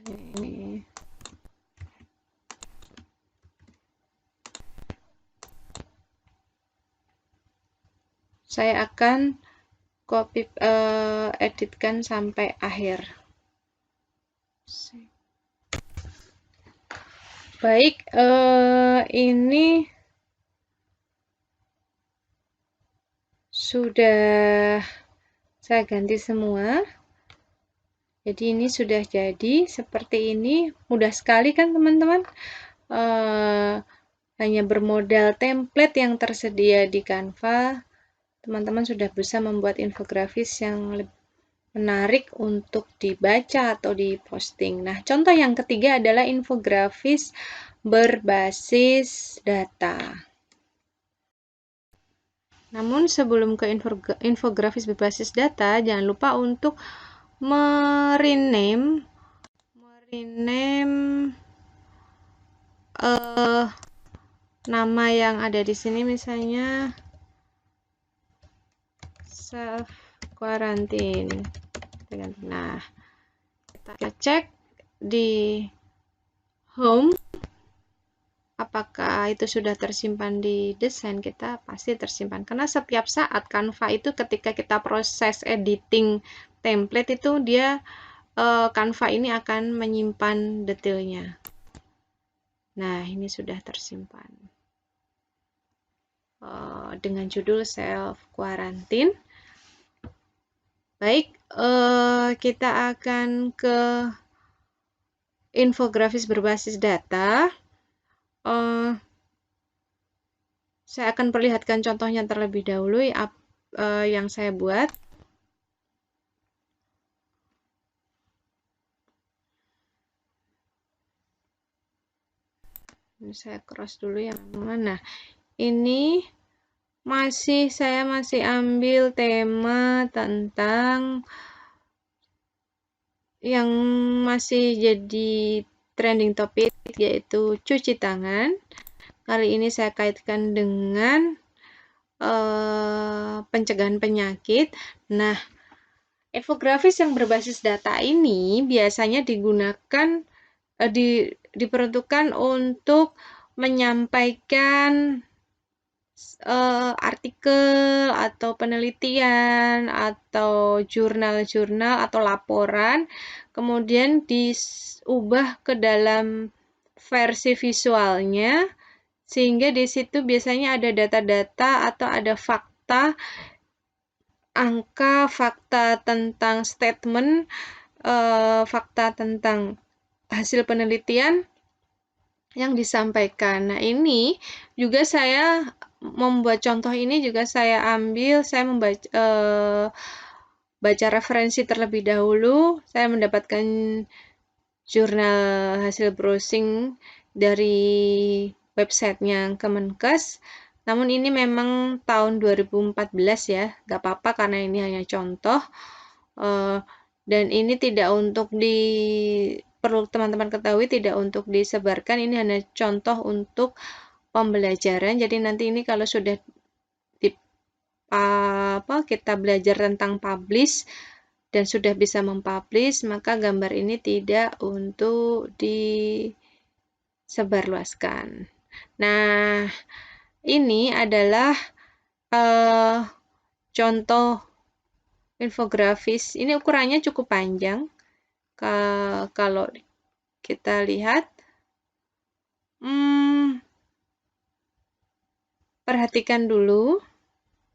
Ini. Saya akan copy editkan sampai akhir. Baik, ini sudah saya ganti semua. Jadi ini sudah jadi seperti ini. Mudah sekali kan teman-teman? Hanya bermodal template yang tersedia di Canva, teman-teman sudah bisa membuat infografis yang menarik untuk dibaca atau diposting. Nah, contoh yang ketiga adalah infografis berbasis data. Namun sebelum ke infografis berbasis data, jangan lupa untuk merename nama yang ada di sini, misalnya self quarantine. Nah, kita cek di home apakah itu sudah tersimpan di desain kita. Pasti tersimpan karena setiap saat Canva itu ketika kita proses editing template itu dia Canva ini akan menyimpan detailnya. Nah, ini sudah tersimpan dengan judul self quarantine. Baik, kita akan ke infografis berbasis data. Saya akan perlihatkan contohnya terlebih dahulu yang saya buat. Ini saya cross dulu ya teman-teman. Nah, ini saya masih ambil tema tentang yang masih jadi trending topik, yaitu cuci tangan. Kali ini saya kaitkan dengan pencegahan penyakit. Nah, infografis yang berbasis data ini biasanya digunakan diperuntukkan untuk menyampaikan artikel atau penelitian atau jurnal-jurnal atau laporan, kemudian diubah ke dalam versi visualnya, sehingga di situ biasanya ada data-data atau ada fakta, angka, fakta tentang statement, fakta tentang hasil penelitian yang disampaikan. Nah, ini juga saya membuat contoh ini juga saya baca referensi terlebih dahulu. Saya mendapatkan jurnal hasil browsing dari websitenya Kemenkes. Namun ini memang tahun 2014 ya, nggak apa-apa karena ini hanya contoh. Dan ini tidak untuk perlu teman-teman ketahui, tidak untuk disebarkan, ini hanya contoh untuk pembelajaran. Jadi nanti ini kalau sudah kita belajar tentang publish dan sudah bisa mempublish, maka gambar ini tidak untuk sebarluaskan. Nah, ini adalah contoh infografis. Ini ukurannya cukup panjang. Kalau kita lihat, perhatikan dulu.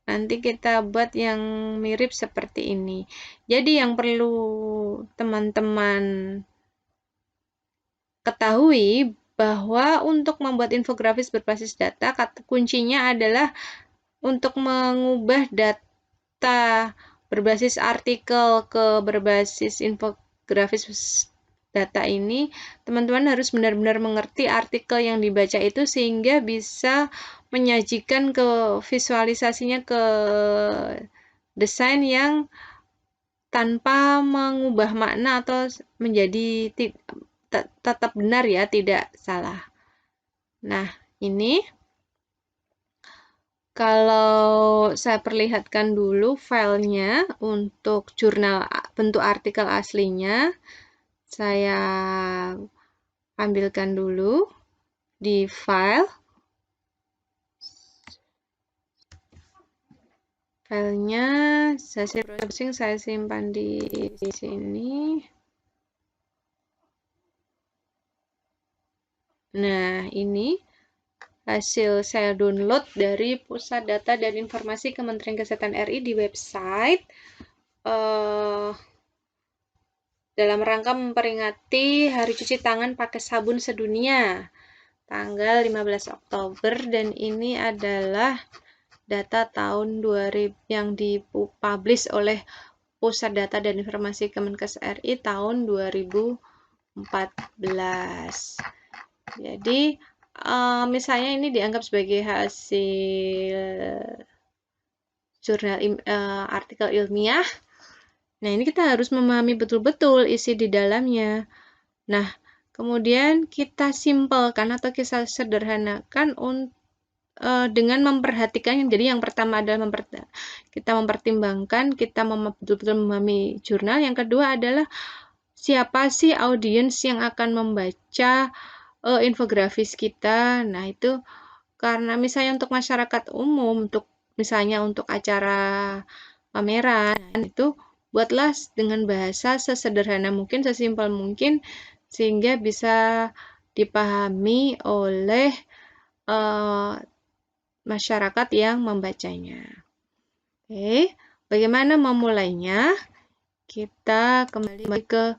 Nanti kita buat yang mirip seperti ini. Jadi yang perlu teman-teman ketahui bahwa untuk membuat infografis berbasis data, kuncinya adalah untuk mengubah data berbasis artikel ke berbasis infografis data ini, teman-teman harus benar-benar mengerti artikel yang dibaca itu sehingga bisa menyajikan ke visualisasinya ke desain yang tanpa mengubah makna atau menjadi tetap benar ya, tidak salah. Nah, ini kalau saya perlihatkan dulu filenya untuk jurnal bentuk artikel aslinya, saya ambilkan dulu di file. Filenya saya simpan di sini. Nah, ini hasil saya download dari Pusat Data dan Informasi Kementerian Kesehatan RI di website dalam rangka memperingati Hari Cuci Tangan Pakai Sabun Sedunia tanggal 15 Oktober, dan ini adalah data tahun 2000 yang dipublish oleh Pusat Data dan Informasi Kemenkes RI tahun 2014. Jadi misalnya ini dianggap sebagai hasil jurnal artikel ilmiah. Nah, ini kita harus memahami betul-betul isi di dalamnya. Nah, kemudian kita simpelkan atau kita sederhanakan dengan memperhatikan. Jadi yang pertama adalah kita mempertimbangkan, kita betul-betul memahami jurnal. Yang kedua adalah siapa sih audiens yang akan membaca infografis kita. Nah, itu karena misalnya untuk masyarakat umum, misalnya untuk acara pameran, itu buatlah dengan bahasa sesederhana mungkin, sesimpel mungkin, sehingga bisa dipahami oleh masyarakat yang membacanya. Oke, bagaimana memulainya? Kita kembali ke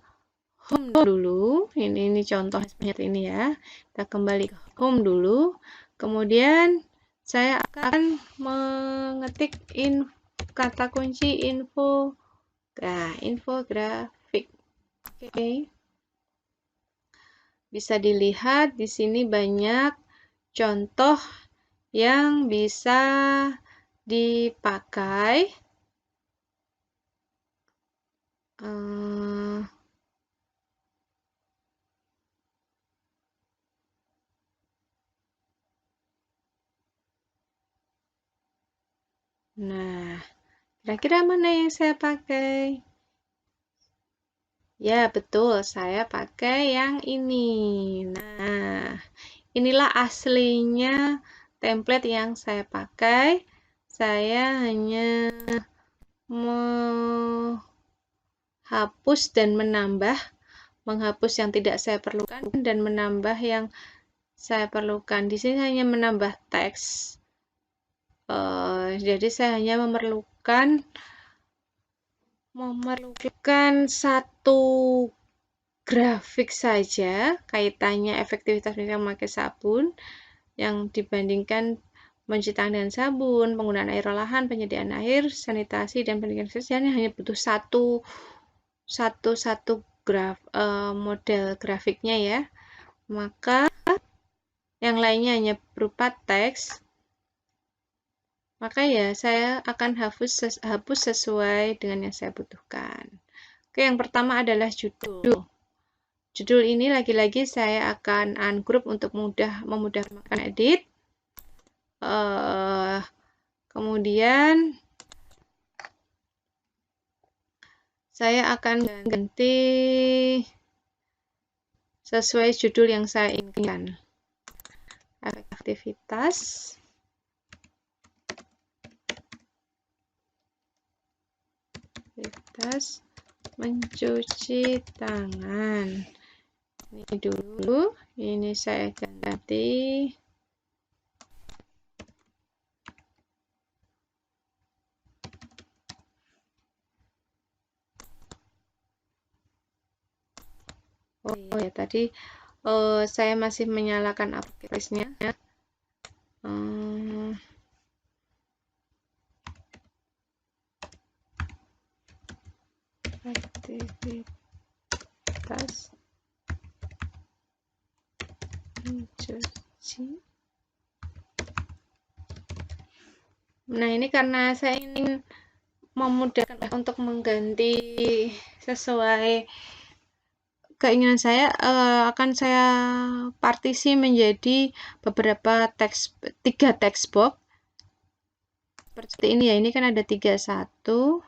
home dulu. Ini contoh seperti ini ya. Kita kembali ke home dulu. Kemudian saya akan mengetik kata kunci infografik. Oke. Bisa dilihat di sini banyak contoh yang bisa dipakai. Nah, kira-kira mana yang saya pakai? Ya, betul. Saya pakai yang ini. Nah, inilah aslinya template yang saya pakai. Saya hanya menghapus dan menghapus yang tidak saya perlukan dan menambah yang saya perlukan. Di sini hanya menambah teks. Jadi saya hanya memerlukan satu grafik saja kaitannya efektivitas memakai sabun yang dibandingkan mencuci tangan dengan sabun, penggunaan air olahan, penyediaan air, sanitasi, dan pendidikan kesehatan. Hanya butuh satu model grafiknya ya. Maka yang lainnya hanya berupa teks. Maka ya saya akan hapus sesuai dengan yang saya butuhkan. Oke, yang pertama adalah judul. Judul ini lagi-lagi saya akan ungroup untuk memudahkan edit. Kemudian saya akan ganti sesuai judul yang saya inginkan. aktivitas. Aktivitas mencuci tangan. Ini dulu, ini saya ganti. Oh ya, tadi saya masih menyalakan aplikasinya. Aktivitas mencuci. Nah, ini karena saya ingin memudahkan untuk mengganti sesuai keinginan saya, akan saya partisi menjadi beberapa tiga text box seperti ini ya. Ini kan ada 3, 1,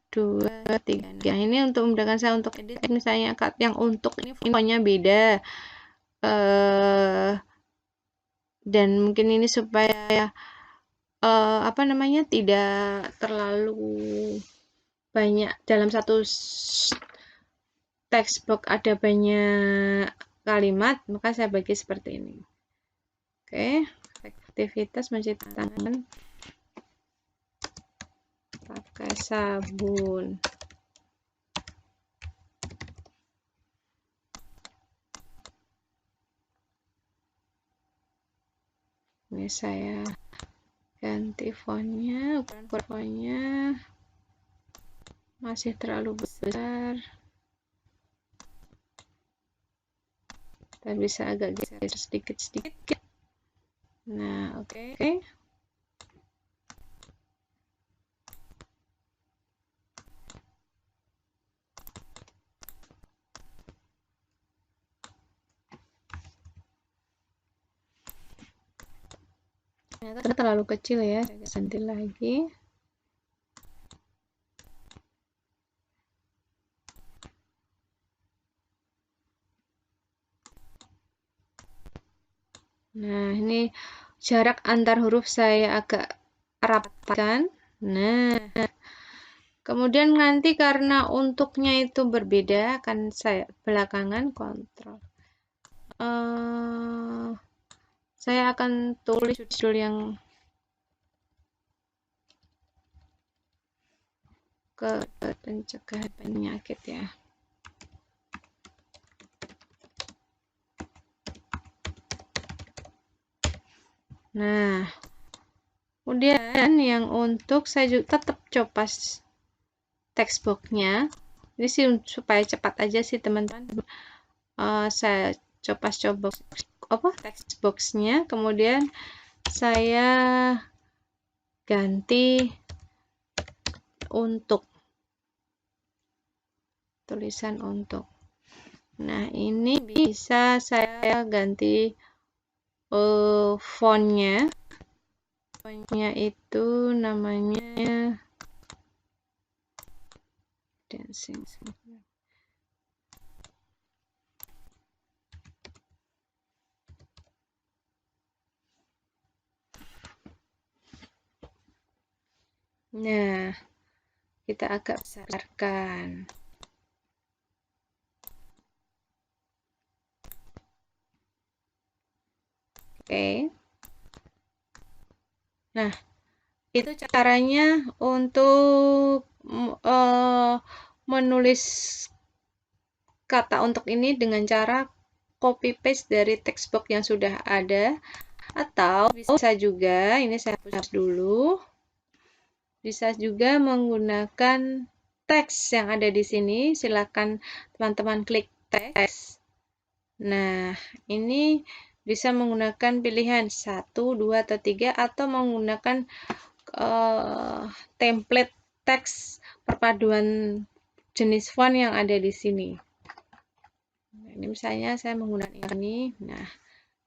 2, 3. Ini untuk memudahkan saya untuk edit. Misalnya yang untuk ini fontnya beda, dan mungkin ini supaya apa namanya, tidak terlalu banyak dalam satu textbook ada banyak kalimat, maka saya bagi seperti ini. Oke, aktivitas mencuci tangan pakai sabun. Ini saya ganti fontnya, ukuran fontnya masih terlalu besar. Kita bisa agak geser sedikit-sedikit. Nah, oke. Ternyata terlalu kecil ya, saya ganti lagi. Nah, ini jarak antar huruf saya agak rapatkan. Nah, kemudian nanti karena untuknya itu berbeda, akan saya belakangan kontrol. Saya akan tulis judul yang ke pencegahan penyakit ya. Nah, kemudian yang untuk saya juga tetap copas textbooknya. Ini sih supaya cepat aja sih teman-teman. Saya coba textbooknya, kemudian saya ganti untuk tulisan untuk. Nah, ini bisa saya ganti fontnya itu namanya dancing. Nah, kita agak besarkan. Oke. Nah, itu caranya untuk menulis kata untuk ini dengan cara copy paste dari textbook yang sudah ada, atau bisa juga, ini saya hapus dulu, bisa juga menggunakan teks yang ada di sini. Silakan teman-teman klik teks. Nah, ini bisa menggunakan pilihan 1, 2, atau 3, atau menggunakan template teks perpaduan jenis font yang ada di sini. Nah, ini misalnya saya menggunakan ini. Nah,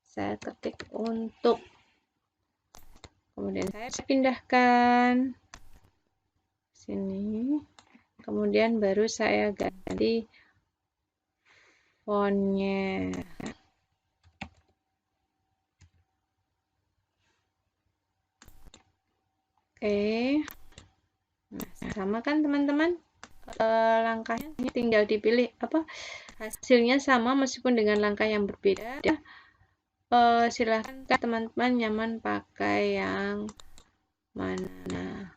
saya ketik untuk. Kemudian saya pindahkan sini. Kemudian baru saya ganti fontnya. Oke. Nah, sama kan teman-teman? Langkahnya tinggal dipilih apa hasilnya sama meskipun dengan langkah yang berbeda. Silahkan teman-teman nyaman pakai yang mana.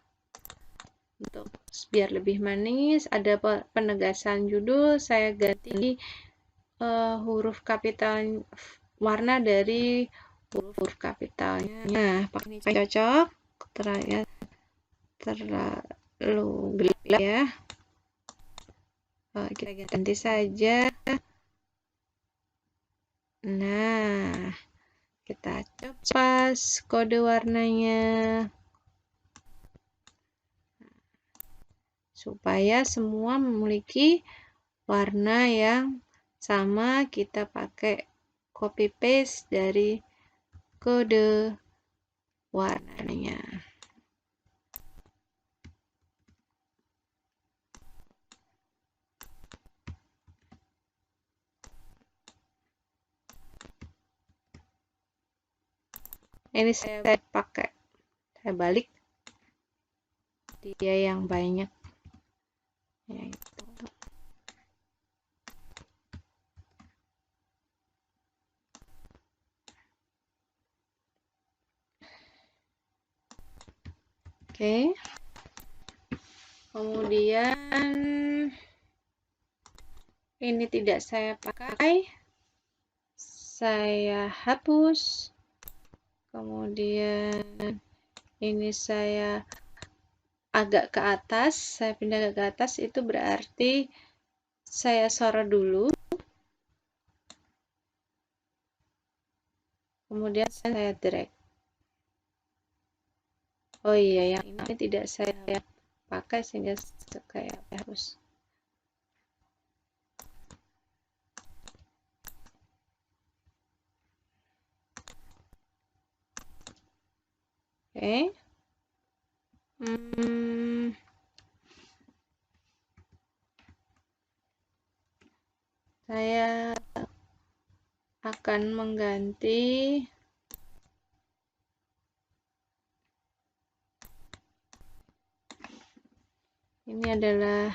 Untuk biar lebih manis, ada penegasan judul, saya ganti huruf kapital warna dari huruf kapitalnya. Nah, pakai ini cocok. Terlalu gelap ya. Kita ganti saja. Nah, kita copas kode warnanya supaya semua memiliki warna yang sama. Kita pakai copy paste dari kode warnanya. Ini saya pakai, saya balik dia yang banyak ya, itu. Oke. Kemudian ini tidak saya pakai, saya hapus. Kemudian ini saya agak ke atas, saya pindah ke atas, itu berarti saya sorot dulu. Kemudian saya drag. Oh iya, yang ini tidak saya pakai sehingga saya harus. Oke. Saya akan mengganti ini adalah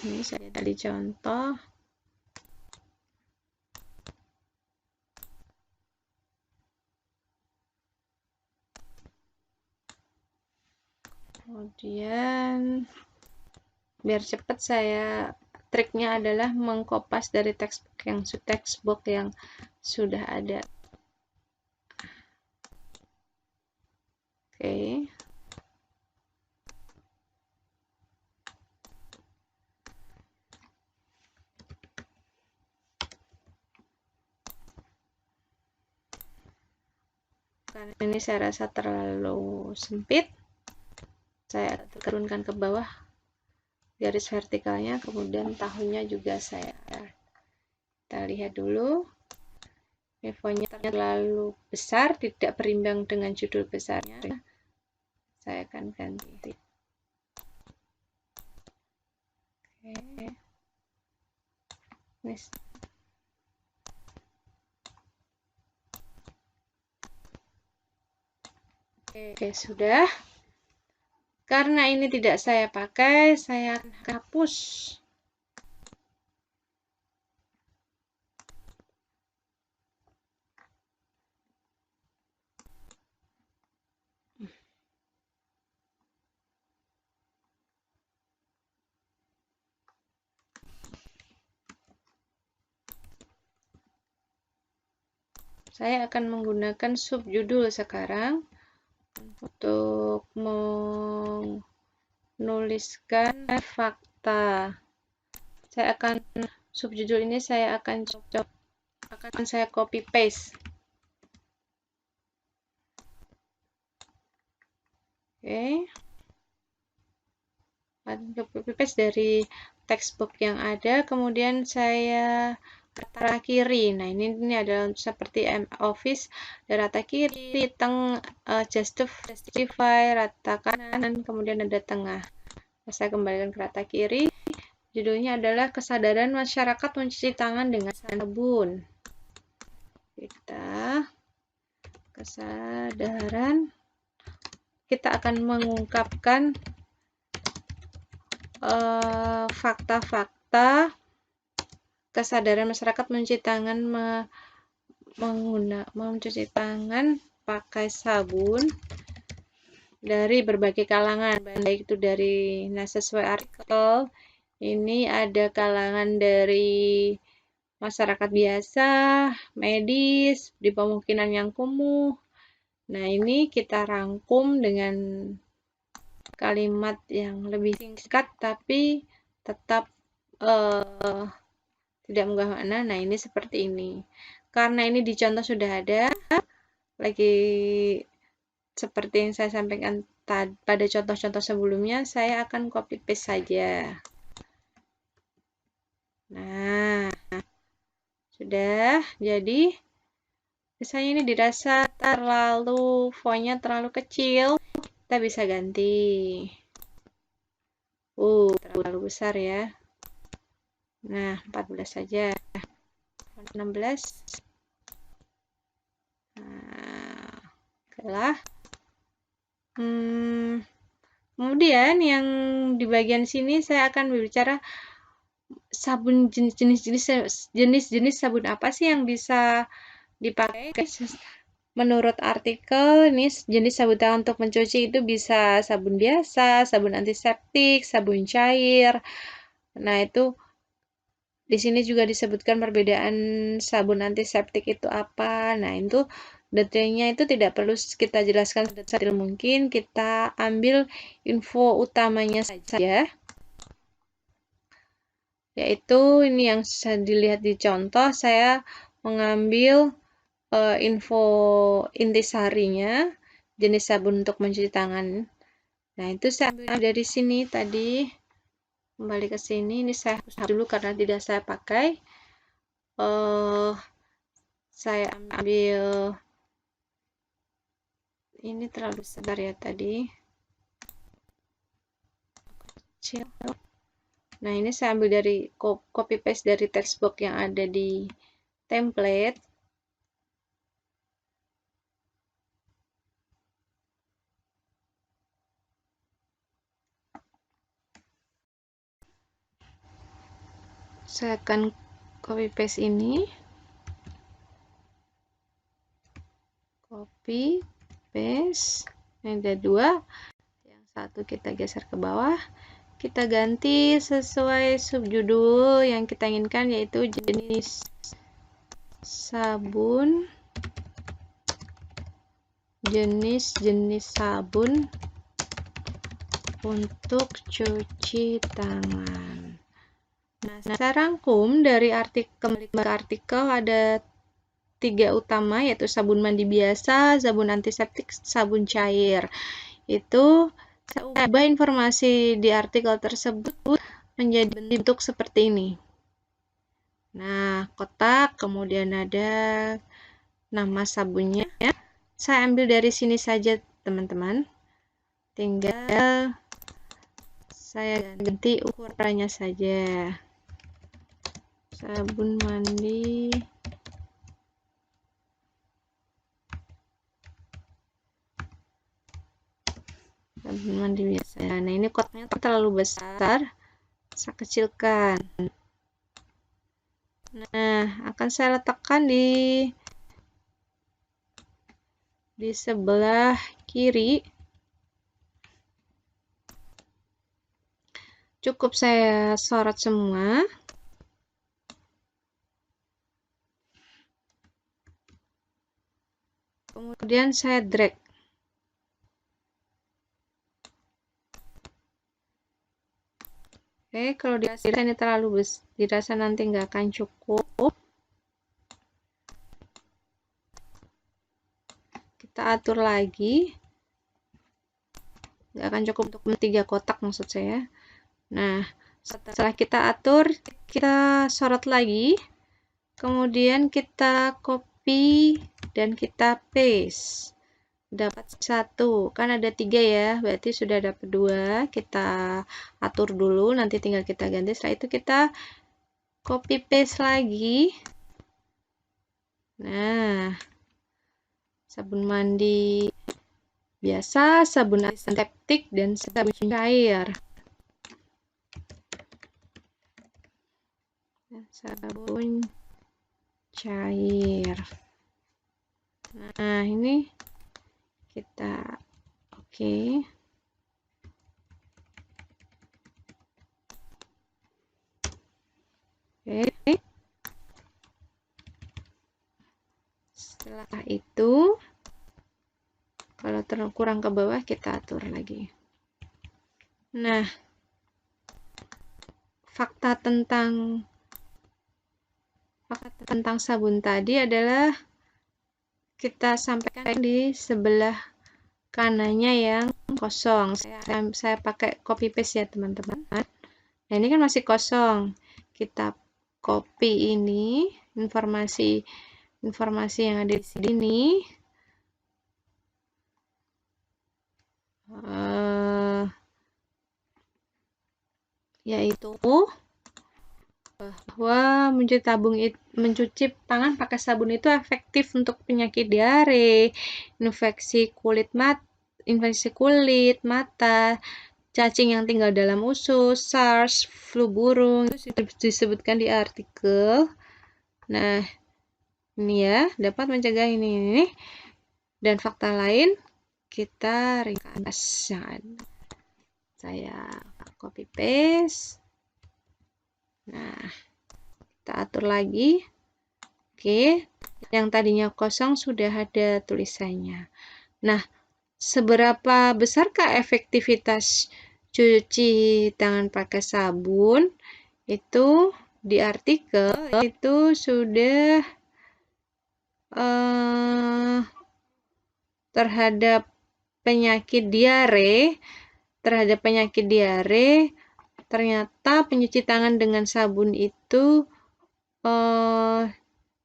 ini saya tadi contoh. Kemudian biar cepat, saya triknya adalah mengkopas dari textbook yang sudah ada. Oke. Karena ini saya rasa terlalu sempit, saya turunkan ke bawah garis vertikalnya, kemudian tahunnya juga kita lihat dulu. Ini fontnya terlalu besar, tidak berimbang dengan judul besarnya. Saya akan ganti. Oke. Oke, sudah. Karena ini tidak saya pakai, saya akan hapus. Saya akan menggunakan subjudul sekarang untuk menuliskan fakta. Subjudul ini saya akan saya copy paste. Oke. Copy paste dari textbook yang ada, kemudian saya rata kiri. Nah, ini adalah seperti Office, rata kiri, justify, rata kanan, kemudian ada tengah. Saya kembalikan ke rata kiri. Judulnya adalah Kesadaran Masyarakat Mencuci Tangan dengan Sabun. kita kesadaran, kita akan mengungkapkan fakta-fakta kesadaran masyarakat mencuci tangan mencuci tangan pakai sabun dari berbagai kalangan, baik itu dari, nah sesuai artikel ini ada kalangan dari masyarakat biasa, medis, di pemukiman yang kumuh. Nah ini kita rangkum dengan kalimat yang lebih singkat tapi tetap tidak mengganggu makna. Nah ini seperti ini. Karena ini di contoh sudah ada, lagi seperti yang saya sampaikan pada contoh-contoh sebelumnya, saya akan copy paste saja. Nah, sudah. Jadi, misalnya ini dirasa fontnya terlalu kecil, kita bisa ganti. Terlalu besar ya. Nah, 14 saja. 16. Nah, okelah. Kemudian yang di bagian sini saya akan berbicara sabun jenis-jenis sabun apa sih yang bisa dipakai. Menurut artikel ini jenis sabun tangan untuk mencuci itu bisa sabun biasa, sabun antiseptik, sabun cair. Nah, itu di sini juga disebutkan perbedaan sabun antiseptik itu apa. Nah, itu detailnya itu tidak perlu kita jelaskan sedetail mungkin, kita ambil info utamanya saja. Yaitu ini yang bisa dilihat di contoh, saya mengambil info intisarinya, jenis sabun untuk mencuci tangan. Nah, itu saya ambil dari sini tadi. Kembali ke sini, ini saya hapus dulu karena tidak saya pakai. Saya ambil ini terlalu besar ya tadi. Kecil. Nah, ini saya ambil dari copy paste dari textbook yang ada di template. Saya akan copy paste ini. Copy paste. Ini ada dua. Yang satu kita geser ke bawah. Kita ganti sesuai subjudul yang kita inginkan, yaitu jenis sabun, jenis sabun untuk cuci tangan. Nah, saya rangkum dari artikel ada 3 utama, yaitu sabun mandi biasa, sabun antiseptik, sabun cair. Itu saya ubah informasi di artikel tersebut menjadi bentuk seperti ini. Nah, kotak, kemudian ada nama sabunnya. Saya ambil dari sini saja, teman-teman. Tinggal saya ganti ukurannya saja. Sabun mandi biasa. Nah, ini kotaknya terlalu besar, saya kecilkan. Nah, akan saya letakkan di sebelah kiri. Cukup saya sorot semua. Kemudian saya drag. Oke, kalau dirasa ini terlalu besar, dirasa nanti nggak akan cukup, kita atur lagi. Nggak akan cukup untuk 3 kotak maksud saya. Nah, setelah kita atur, kita sorot lagi, kemudian kita copy dan kita paste. Dapat 1, kan ada 3 ya, berarti sudah dapat 2. Kita atur dulu, nanti tinggal kita ganti. Setelah itu kita copy paste lagi. Nah, sabun mandi biasa, sabun antiseptik, dan sabun cair. Sabun cair. Nah, ini kita oke. Setelah itu, kalau kurang ke bawah kita atur lagi. Nah, fakta tentang sabun tadi adalah kita sampaikan di sebelah kanannya yang kosong. Saya pakai copy paste ya teman-teman. Nah, ini kan masih kosong. Kita copy ini informasi yang ada di sini. Yaitu bahwa mencuci tangan pakai sabun itu efektif untuk penyakit diare, infeksi kulit, mata, cacing yang tinggal dalam usus, SARS, flu burung, itu disebutkan di artikel. Nah, ini ya, dapat mencegah ini. Dan fakta lain, kita ringkas. Saya copy paste. Nah, kita atur lagi. Oke, yang tadinya kosong sudah ada tulisannya. Nah, seberapa besarkah efektivitas cuci tangan pakai sabun? Itu di artikel itu sudah terhadap penyakit diare, ternyata pencuci tangan dengan sabun itu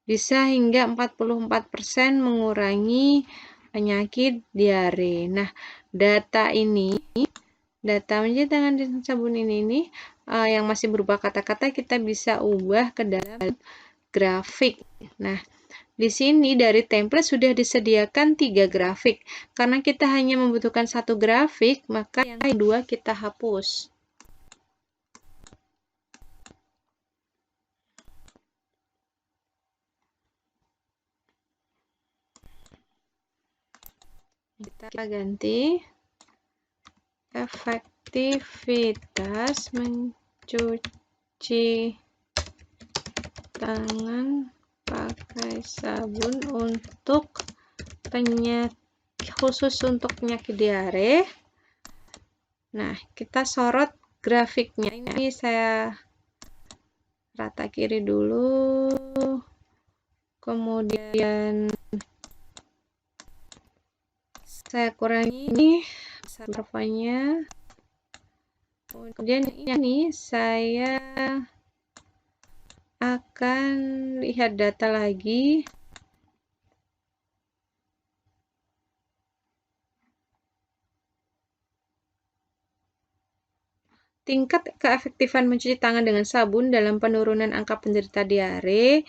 bisa hingga 44% mengurangi penyakit diare. Nah, data mencuci tangan dengan sabun ini yang masih berupa kata-kata kita bisa ubah ke dalam grafik. Nah, di sini dari template sudah disediakan 3 grafik. Karena kita hanya membutuhkan 1 grafik, maka yang kedua kita hapus. Kita ganti efektivitas mencuci tangan pakai sabun untuk khusus untuk penyakit diare. Nah, kita sorot grafiknya. Ini saya rata kiri dulu. Kemudian saya kurangi servernya. Kemudian ini saya akan lihat data lagi. Tingkat keefektifan mencuci tangan dengan sabun dalam penurunan angka penderita diare.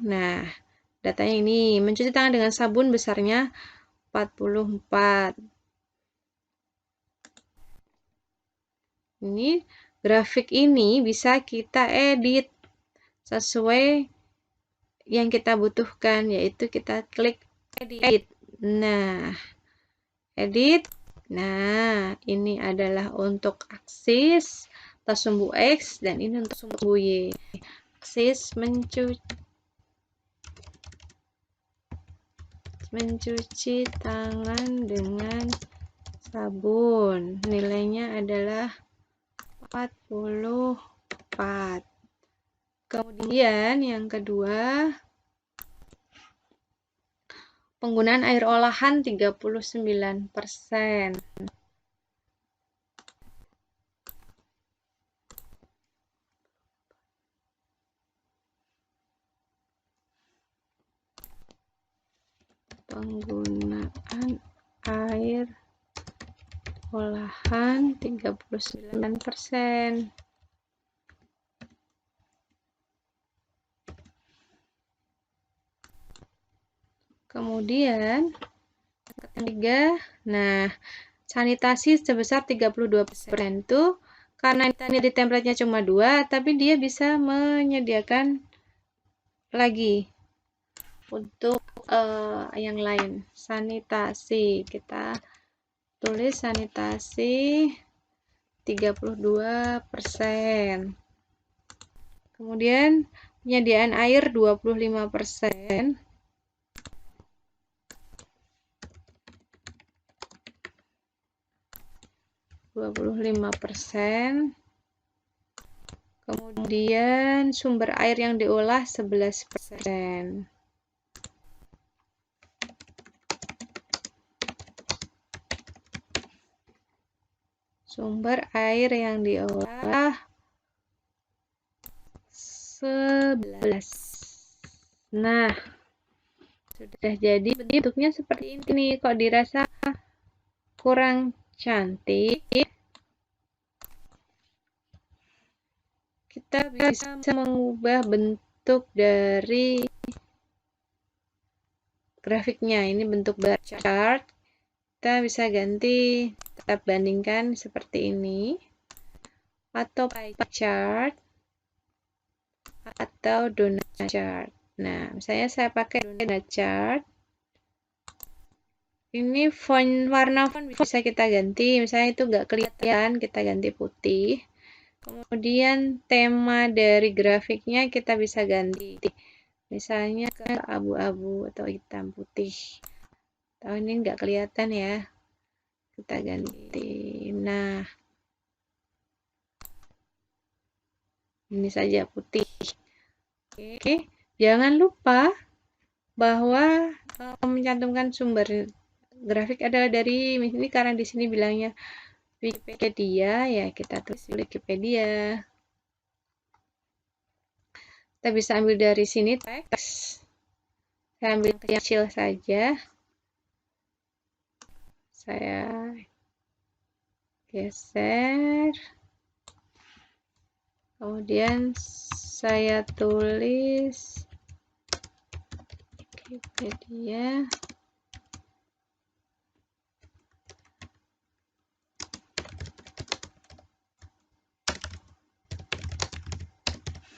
Nah, datanya ini. Mencuci tangan dengan sabun besarnya 44. Ini grafik ini bisa kita edit sesuai yang kita butuhkan, yaitu kita klik edit. Nah, edit. Nah, ini adalah untuk aksis atau sumbu X dan ini untuk sumbu Y. Aksis mencuci tangan dengan sabun. Nilainya adalah 44. Kemudian yang kedua, penggunaan air olahan 39%. Penggunaan air olahan 39%. Kemudian ketiga, nah sanitasi sebesar 32% itu karena ini di template-nya cuma 2, tapi dia bisa menyediakan lagi untuk yang lain. Sanitasi, kita tulis sanitasi 32%. Kemudian penyediaan air 25%. Kemudian sumber air yang diolah 11%. Sumber air yang diolah 11. Nah, sudah jadi bentuknya seperti ini. Kok dirasa kurang cantik? Kita bisa mengubah bentuk dari grafiknya. Ini bentuk bar chart. Kita bisa ganti, kita bandingkan seperti ini, atau pie chart, atau donut chart. Nah, misalnya saya pakai donut chart. Ini warna font bisa kita ganti, misalnya itu nggak kelihatan, kita ganti putih. Kemudian tema dari grafiknya kita bisa ganti, misalnya ke abu-abu atau hitam putih. Tahun ini nggak kelihatan ya, kita ganti. Nah, ini saja putih. Oke, jangan lupa bahwa mencantumkan sumber grafik adalah dari ini, karena di sini bilangnya Wikipedia, ya kita tulis Wikipedia. Kita bisa ambil dari sini teks. Saya ambil yang kecil saja. Saya geser. Kemudian saya tulis Wikipedia.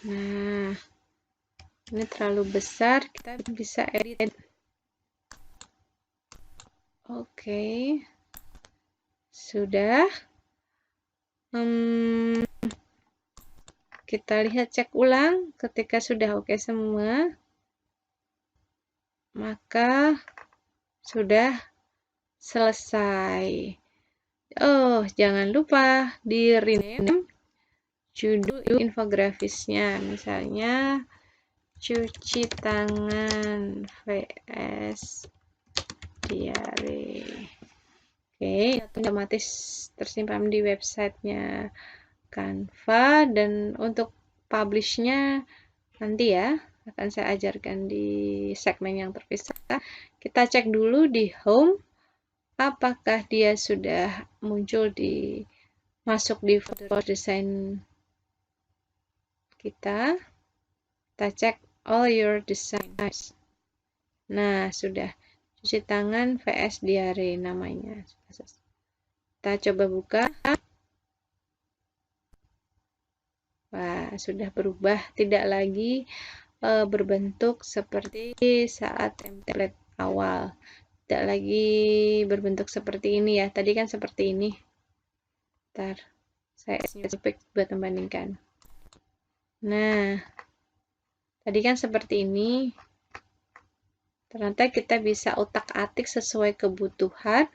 Nah, ini terlalu besar, kita bisa edit. Oke, sudah. Kita lihat, cek ulang. Ketika sudah oke semua, maka sudah selesai. Oh, jangan lupa di rename judul infografisnya, misalnya cuci tangan vs diare. Oke, otomatis tersimpan di websitenya Canva, dan untuk publishnya nanti ya akan saya ajarkan di segmen yang terpisah. Kita cek dulu di home, apakah dia sudah muncul masuk di folder desain kita. Kita cek all your designs. Nah, sudah. Cuci tangan vs diare namanya. Kita coba buka. Wah, sudah berubah. Tidak lagi berbentuk seperti saat template awal. Tidak lagi berbentuk seperti ini ya. Tadi kan seperti ini. Ntar saya cek buat membandingkan. Nah, tadi kan seperti ini. Ternyata kita bisa otak-atik sesuai kebutuhan.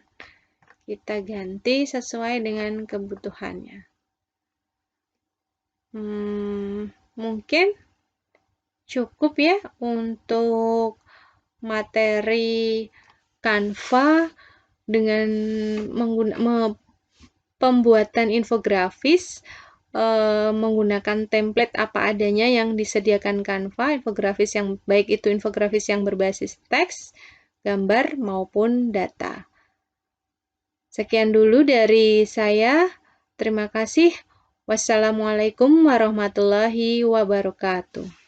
Kita ganti sesuai dengan kebutuhannya. Mungkin cukup ya untuk materi Canva dengan pembuatan infografis menggunakan template apa adanya yang disediakan Canva, infografis yang baik itu infografis yang berbasis teks, gambar maupun data. Sekian dulu dari saya. Terima kasih. Wassalamualaikum warahmatullahi wabarakatuh.